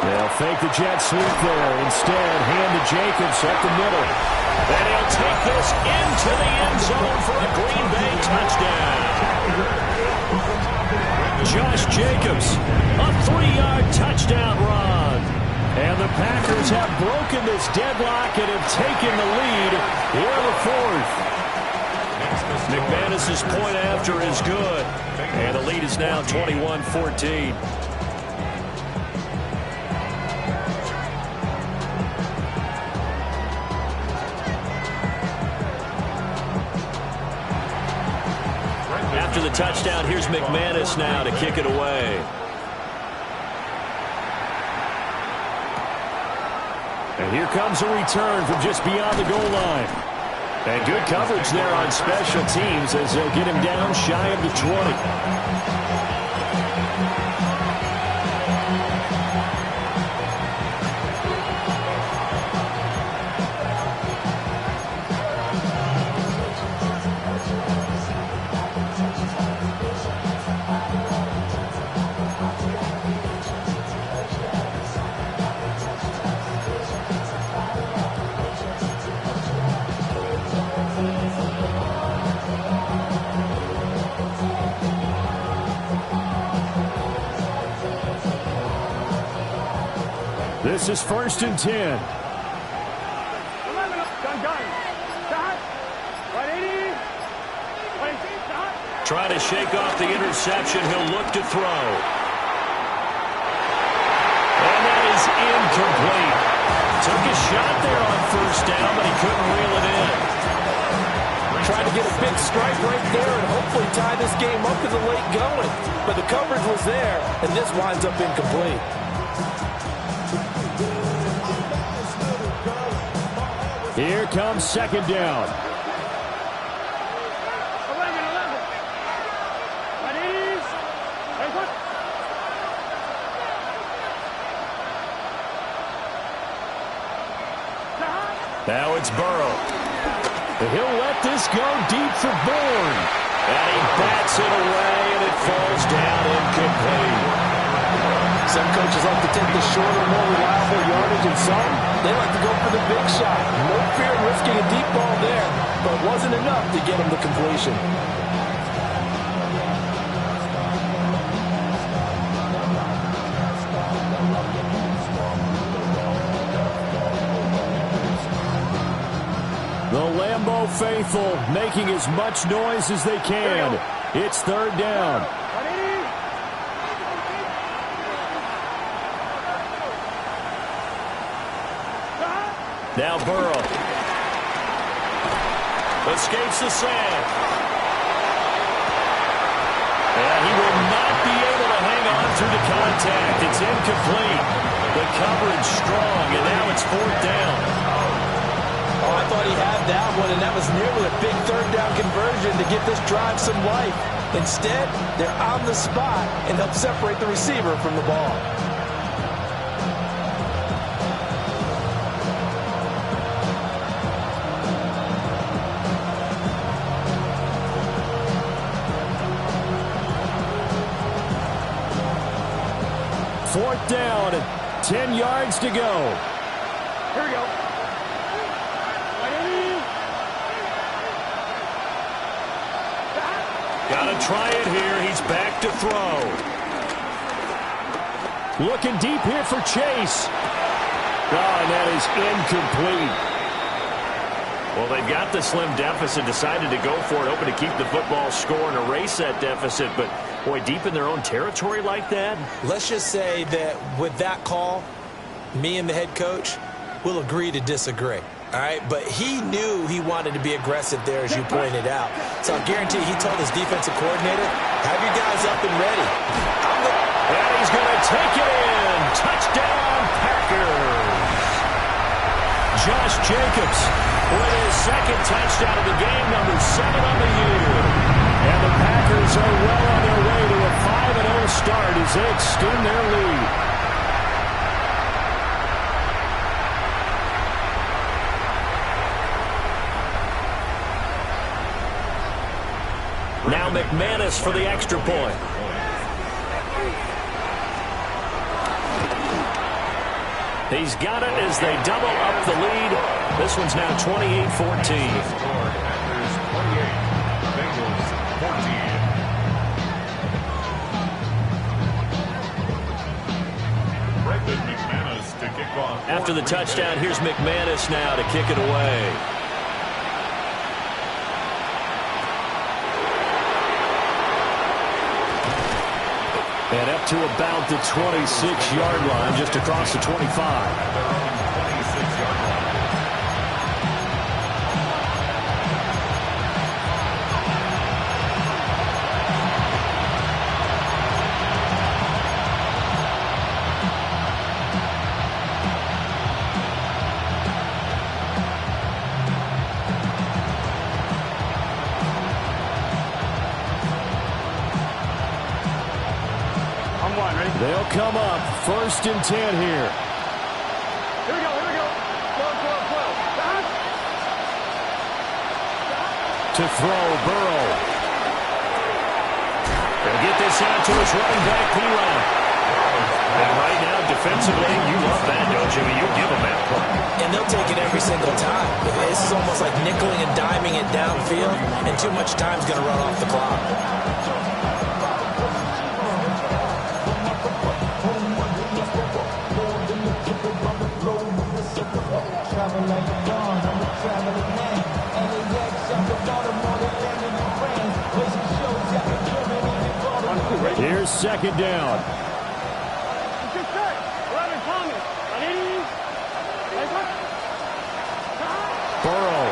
They'll fake the jet sweep there. Instead, hand to Jacobs up the middle. And he'll take this into the end zone for a Green Bay touchdown. Josh Jacobs, a 3-yard touchdown run. And the Packers have broken this deadlock and have taken the lead here in the 4th. McManus's point after is good. And the lead is now 21-14. After the touchdown, here's McManus now to kick it away. And here comes a return from just beyond the goal line. And good coverage there on special teams as they'll get him down shy of the 20. This is 1st and 10. Done. Stop. 180. 26. Stop. Trying to shake off the interception. He'll look to throw. And that is incomplete. Took a shot there on first down, but he couldn't reel it in. Tried to get a big strike right there and hopefully tie this game up in the late going. But the coverage was there, and this winds up incomplete. Here comes second down. 11. 180. 21. Now it's Burrow. He'll let this go deep for Bourne. And he bats it away, and it falls down incomplete. Some coaches like to take the shorter, more reliable yardage, and some, they like to go for the big shot. No fear in risking a deep ball there, but it wasn't enough to get him the completion. The Lambeau faithful making as much noise as they can. It's third down. 180. Now Burrow. Escapes the sack. And he will not be able to hang on through the contact. It's incomplete. The coverage strong, and now it's fourth down. Oh, I thought he had that one, and that was nearly a big third down conversion to give this drive some life. Instead, they're on the spot and help separate the receiver from the ball. Fourth down, 10 yards to go. Here we go. 180. Got to try it here. He's back to throw. Looking deep here for Chase. Oh, and that is incomplete. Well, they've got the slim deficit, decided to go for it, hoping to keep the football score and erase that deficit. But, boy, deep in their own territory like that? Let's just say that with that call, me and the head coach will agree to disagree. All right, but he knew he wanted to be aggressive there, as you pointed out. So I guarantee he told his defensive coordinator, have you guys up and ready. And he's going to take it in. Touchdown, Packers. Josh Jacobs with his second touchdown of the game, number 7 on the year. And the Packers are well on their way to a 5-0 start as they extend their lead. Now McManus for the extra point. He's got it as they double up the lead. This one's now 28-14. Packers 28, Bengals 14. Brendan McManus to kick off. After the touchdown, here's McManus now to kick it away. And up to about the 26-yard line, just across the 25. Their own 26-yard line. They'll come up first and 10 here. Here we go. 12. Stop. To throw, Burrow. They'll get this out to his running back, P-Ron. And right now, defensively, you love that, don't you? I mean, you'll give them that play. And they'll take it every single time. This is almost like nickeling and diming it downfield, and too much time's going to run off the clock. Here's second down. Burrow.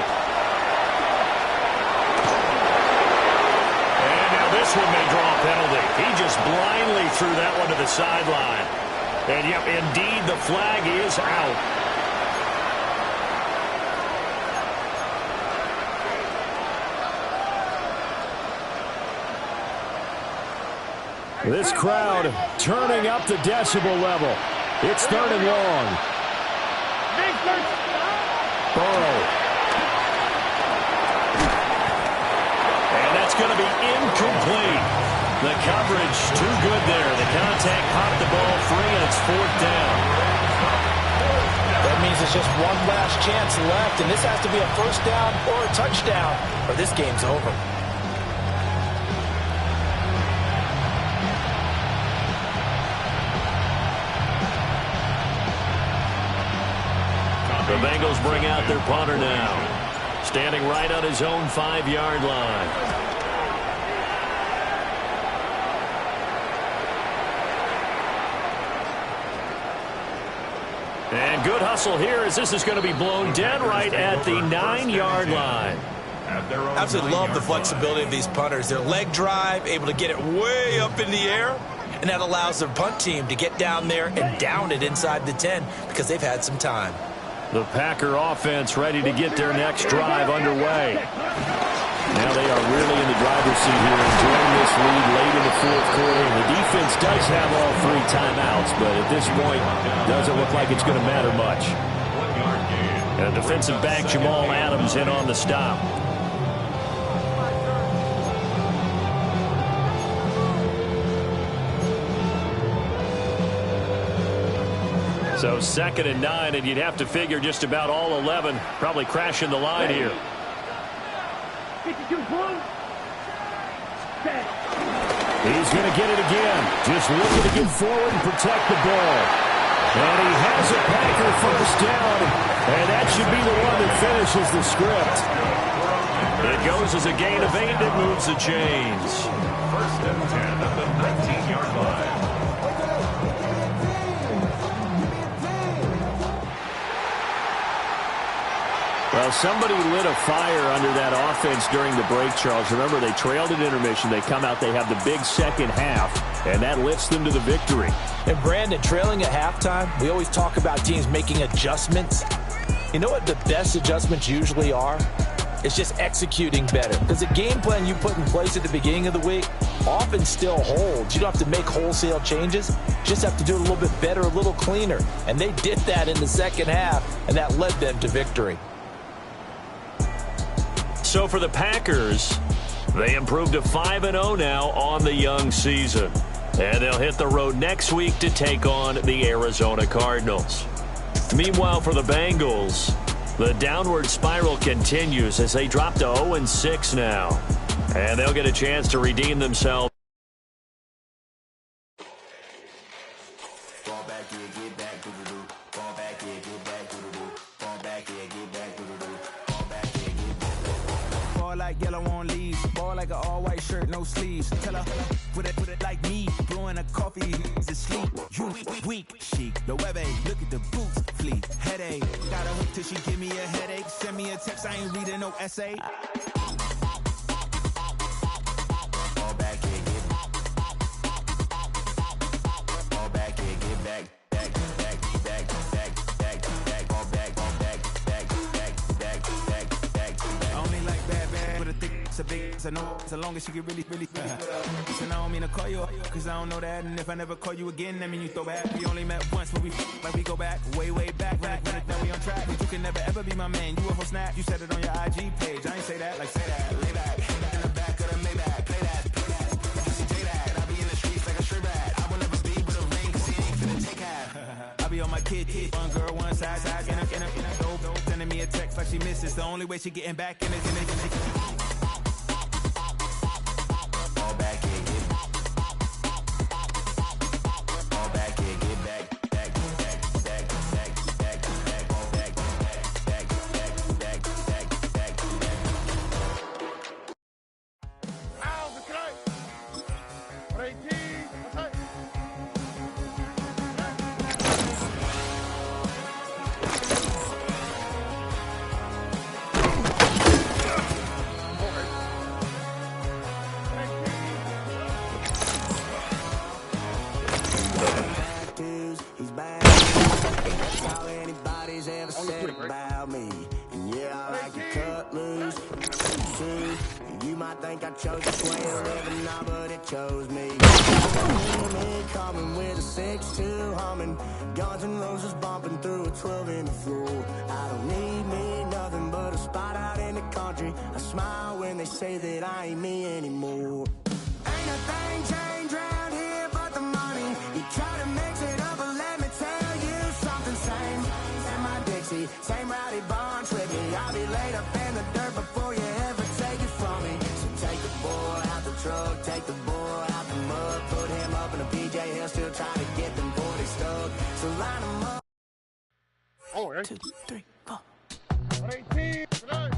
And now this one may draw a penalty. He just blindly threw that one to the sideline. And, yep, indeed, the flag is out. This crowd turning up the decibel level. It's third and long. Burrow. And that's going to be incomplete. The coverage too good there. The contact popped the ball free, and it's fourth down. That means it's just one last chance left, and this has to be a first down or a touchdown, or this game's over. The Bengals bring out their punter now, standing right on his own 5-yard line. And good hustle here as this is going to be blown dead right at the 9-yard line. Absolutely love the flexibility of these punters. Their leg drive, able to get it way up in the air, and that allows their punt team to get down there and down it inside the 10 because they've had some time. The Packer offense ready to get their next drive underway. Now they are really in the driver's seat here, enjoying this lead late in the fourth quarter. And the defense does have all 3 timeouts, but at this point, doesn't look like it's going to matter much. And defensive back Jamal Adams in on the stop. So 2nd and 9, and you'd have to figure just about all 11 probably crashing the line here. 52 points. He's going to get it again. Just looking to get forward and protect the ball. And he has a Packer first down, and that should be the one that finishes the script. It goes as a gain of 8 that moves the chains. First and 10 at the 19-yard line. Well, somebody lit a fire under that offense during the break, Charles. Remember, they trailed at intermission. They come out, they have the big second half, and that lifts them to the victory. And Brandon, trailing at halftime, we always talk about teams making adjustments. You know what the best adjustments usually are? It's just executing better. Because the game plan you put in place at the beginning of the week often still holds. You don't have to make wholesale changes. You just have to do it a little bit better, a little cleaner. And they did that in the second half, and that led them to victory. So for the Packers, they improved to 5-0 now on the young season. And they'll hit the road next week to take on the Arizona Cardinals. Meanwhile, for the Bengals, the downward spiral continues as they drop to 0-6 now. And they'll get a chance to redeem themselves. Yellow on leaves, ball like an all-white shirt, no sleeves. Tell her, put it like me, blowing a coffee, to sleep. You weak, chic, the web look at the boots, fleet, headache. Got a hook till she give me a headache. Send me a text, I ain't reading no essay. Fall back here, get back. A big, so no, so long as she get really so now I don't mean to call you up, cause I don't know that. And if I never call you again, that mean you throw back. We only met once, but we go back, way back. Run it, now we on track. But you can never ever be my man. You a whole snap, you said it on your IG page. I ain't say that, like say that, lay back. In the back of the Maybach, play that. You see J that, I be in the streets like a stray rat. I will never be with a ring, cause he ain't finna take half. I be on my kid, one girl, one side, in a dope, sending me a text like she misses. The only way she getting back in it. about me. And yeah, I like to cut loose. See, you might think I chose this way of living now, but it chose me. Me coming with a 6'2" humming, Guns N' Roses bumping through a 12 in the floor. I don't need me nothing but a spot out in the country. I smile when they say that I ain't me anymore. Ain't a thing changed round here but the money. You try to mix it up, but let me tell you something. Same in my Dixie, same rowdy bunch with me. I'll be laid up in the dirt before you ever take it from me. So take the boy out the truck, take the boy out the mud, put him up in a PJ, he'll still try to get them 40 stuck. So line him up. All right. 2, 3, 4. 118. Tonight.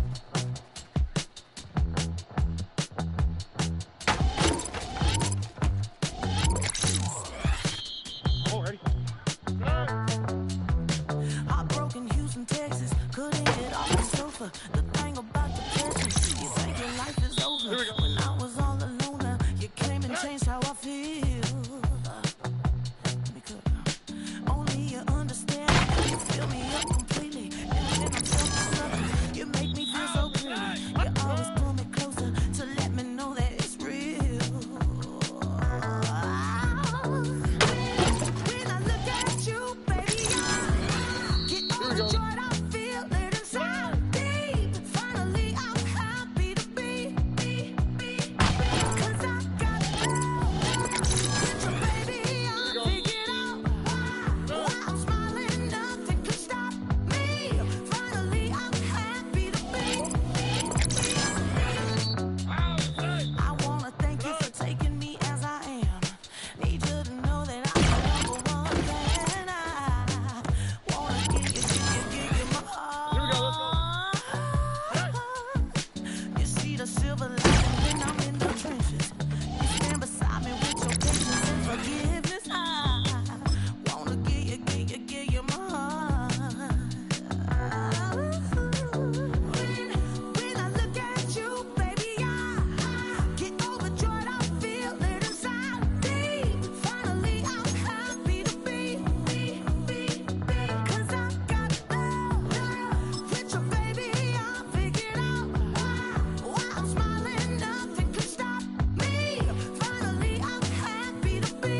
Heartbroken Houston, Texas. Couldn't get off the sofa. The thing about the pressure, you think your life is over. When I was all alone, now you came and changed how I feel. Only you understand. You fill me up completely, and then I feel myself. You make me feel so pretty. You always pull me closer to let me know that it's real. When I look at you, baby, I get overjoyed. I feel it inside me. Finally, I'm happy to be. 'Cause I got love. So baby, I figured out why I'm smiling. Nothing can stop me. Finally, I'm happy to be. I wanna thank you for taking me as I am. Need you to know that I'm the number one fan. I wanna give you my heart. You see the silver lining when I'm in the trenches. You stand beside me with your patience and forgiveness. I wanna give you my heart. When I look at you, baby, I get overjoyed. I feel it inside me. Finally, I'm happy to be. 'Cause I got love with your baby. I figured out why I'm smiling. Nothing can stop me. Finally, I'm happy to be.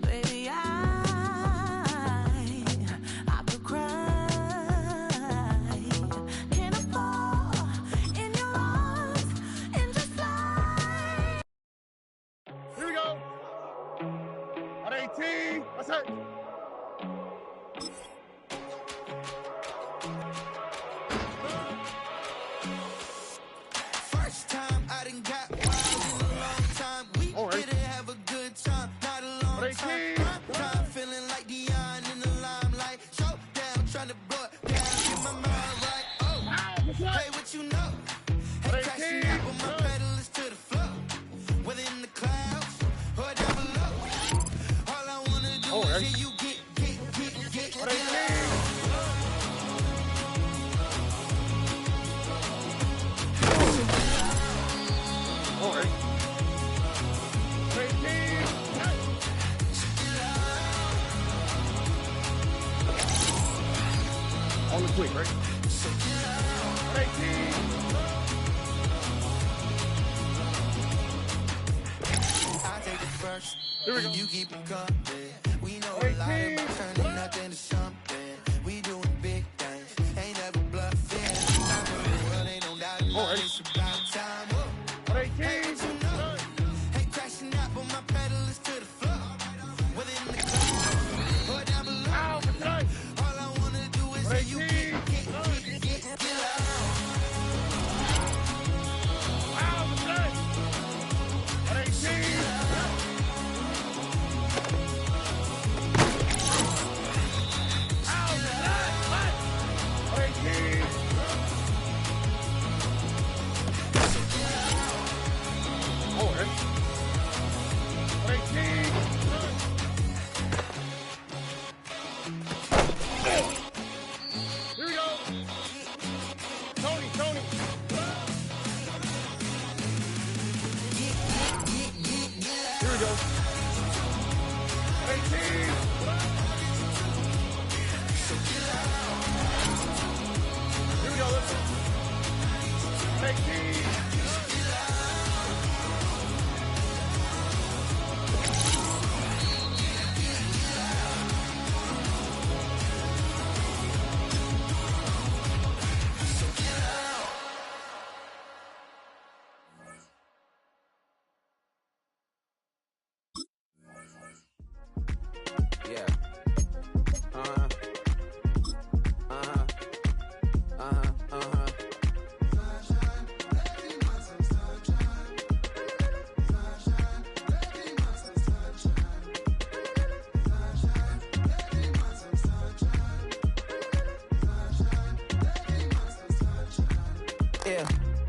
Baby, I could cry. Can I fall in your arms and just fly? Here we go. 118. Let's hit. First time I done got wild in a long time. We All right. didn't have a good time, not a long time. 118. Prime time, feeling like Dion in the limelight. Showdown, trying to blow it down, get my mind right. Oh, hey, what you know? Hey, crashing out with my pedal is to the floor. Whether in the clouds or down below. All I wanna do All is right. hear you get. 118. All right. 118. On the quick, right? 118. I take it first. Here we go. You keep it coming. We know a lot about turning nothing to something. We doing big things. Ain't never bluffing. Top of the world, ain't no doubt about it. It's about time. Whoa. Hey, 118. what you know? Hey, crashing out, but my pedal is to the floor. Whether in the clouds or down below. Ow, for tonight. All I wanna do is hear you get loud. Ow, for tonight. 118. Ow, for tonight. 118. All right. 118. Here we go.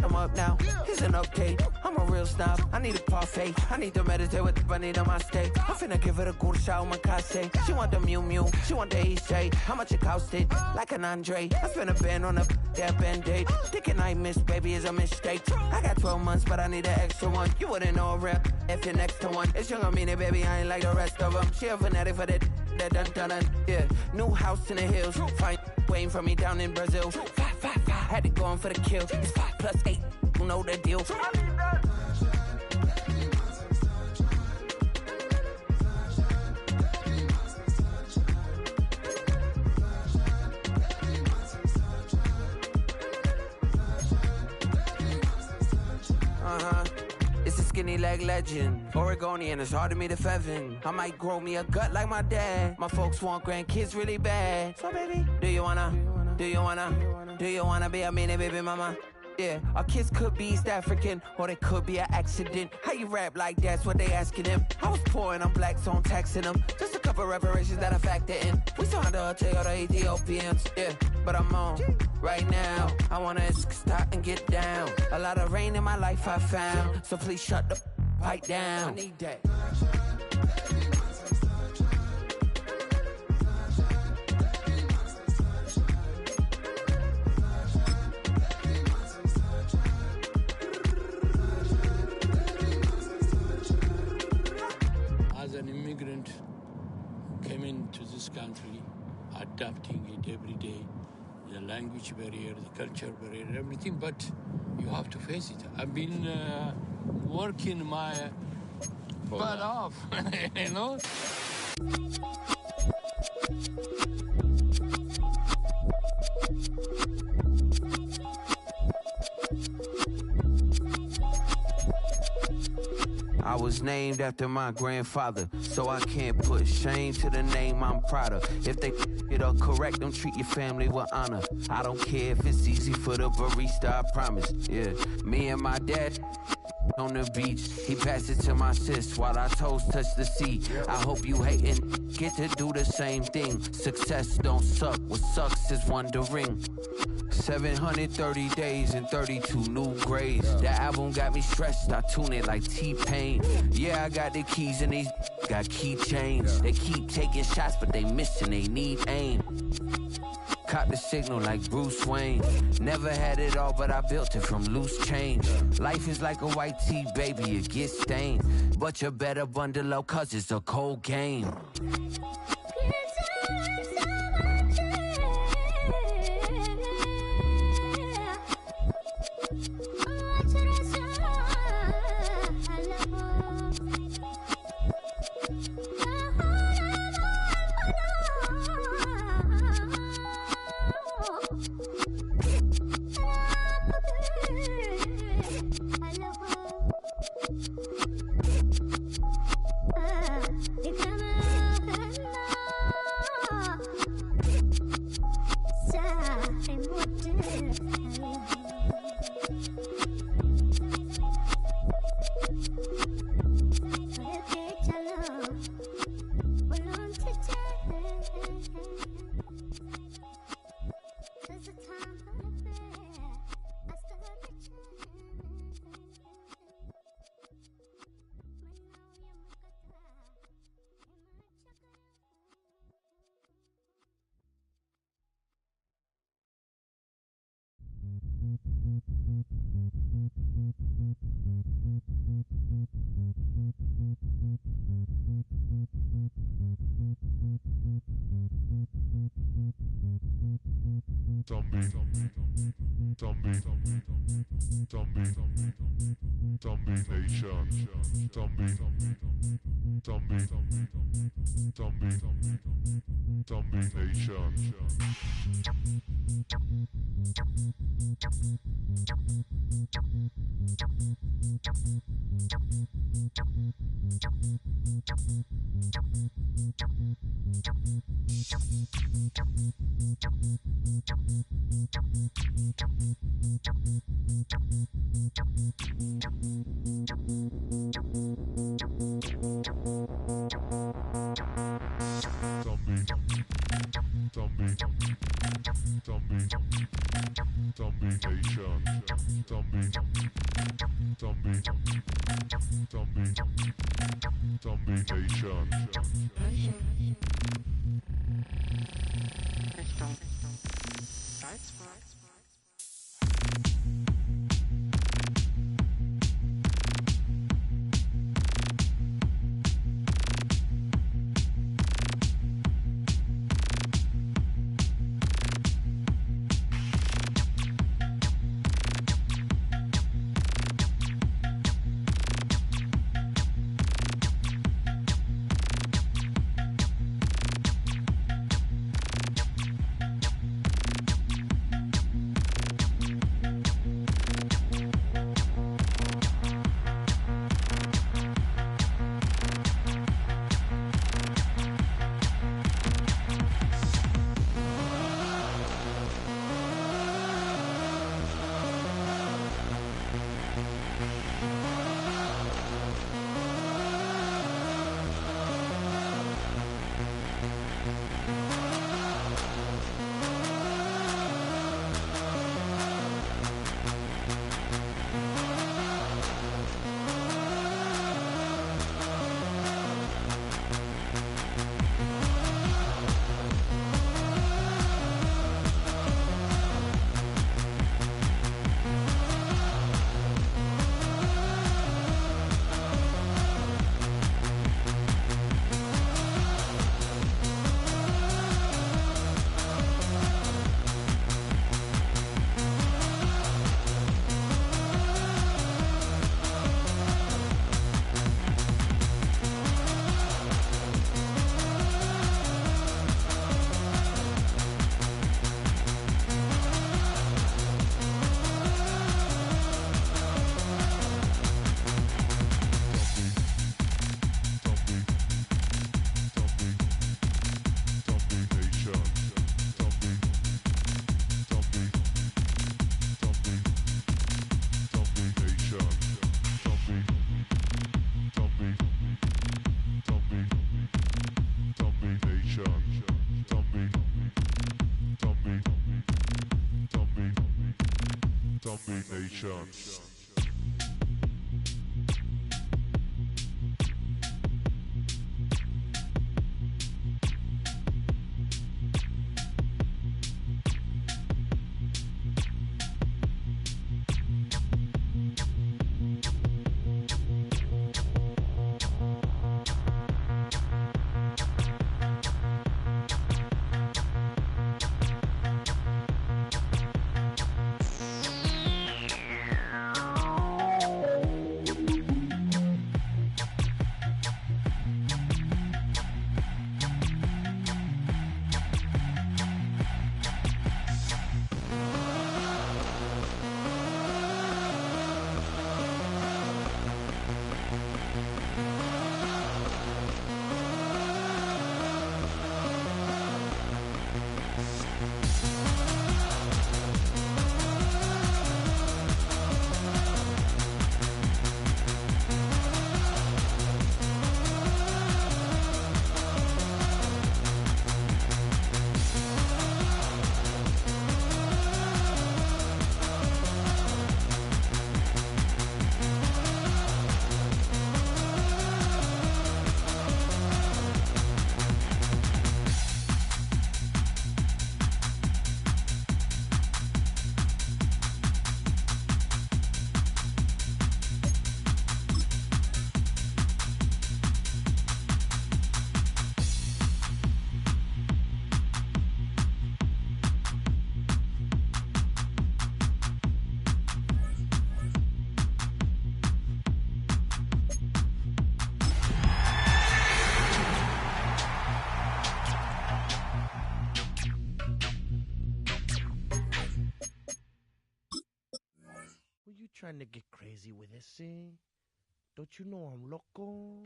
I'm up now, here's an update. I'm a real snob, I need a parfait. I need to meditate with the bunny on my state. I'm finna give her a good shot on my casse. She want the Mew Mew, she want the EJ. How much it costed? Like an Andre. I spent a band on a that band-aid. Thinking I miss, baby, is a mistake. I got 12 months, but I need an extra one. You wouldn't know a rep if you're next to one. It's young, I mean it, baby, I ain't like the rest of them. She a fanatic for that dun. Yeah, new house in the hills. Fine, waiting for me down in Brazil. Five, had to go on for the kill. It's 5 + 8, you know the deal. It's a skinny leg legend. Oregonian, it's hard to meet a Fevin. I might grow me a gut like my dad. My folks want grandkids really bad. So baby, do you wanna be a mini baby mama? Yeah, our kids could be East African, or they could be an accident. How you rap like that's what they asking him. I was poor and I'm black, so I'm taxing them. Just a couple reparations that I factor in. We saw the take the Ethiopians, yeah, but I'm on right now. I wanna stop and get down. A lot of rain in my life I found, so please shut the pipe down. I need that. As an immigrant, came into this country, adapting it every day, the language barrier, the culture barrier, everything, but you have to face it. I've been working my butt off, you know? I was named after my grandfather, so I can't put shame to the name I'm proud of. If they it up correct, don't treat your family with honor. I don't care if it's easy for the barista, I promise. Yeah, me and my dad on the beach, he passed it to my sis while our toes touch the sea. I hope you hatin' get to do the same thing. Success don't suck, what sucks is wondering. 730 days and 32 new grades. That album got me stressed, I tune it like T-Pain. Yeah, I got the keys and these got keychains. They keep taking shots, but they missing, they need aim. Caught the signal like Bruce Wayne. Never had it all, but I built it from loose change. Life is like a white tee, baby, it gets stained. But you better bundle up, cause it's a cold game. trying to get crazy with it, see? Don't you know I'm loco?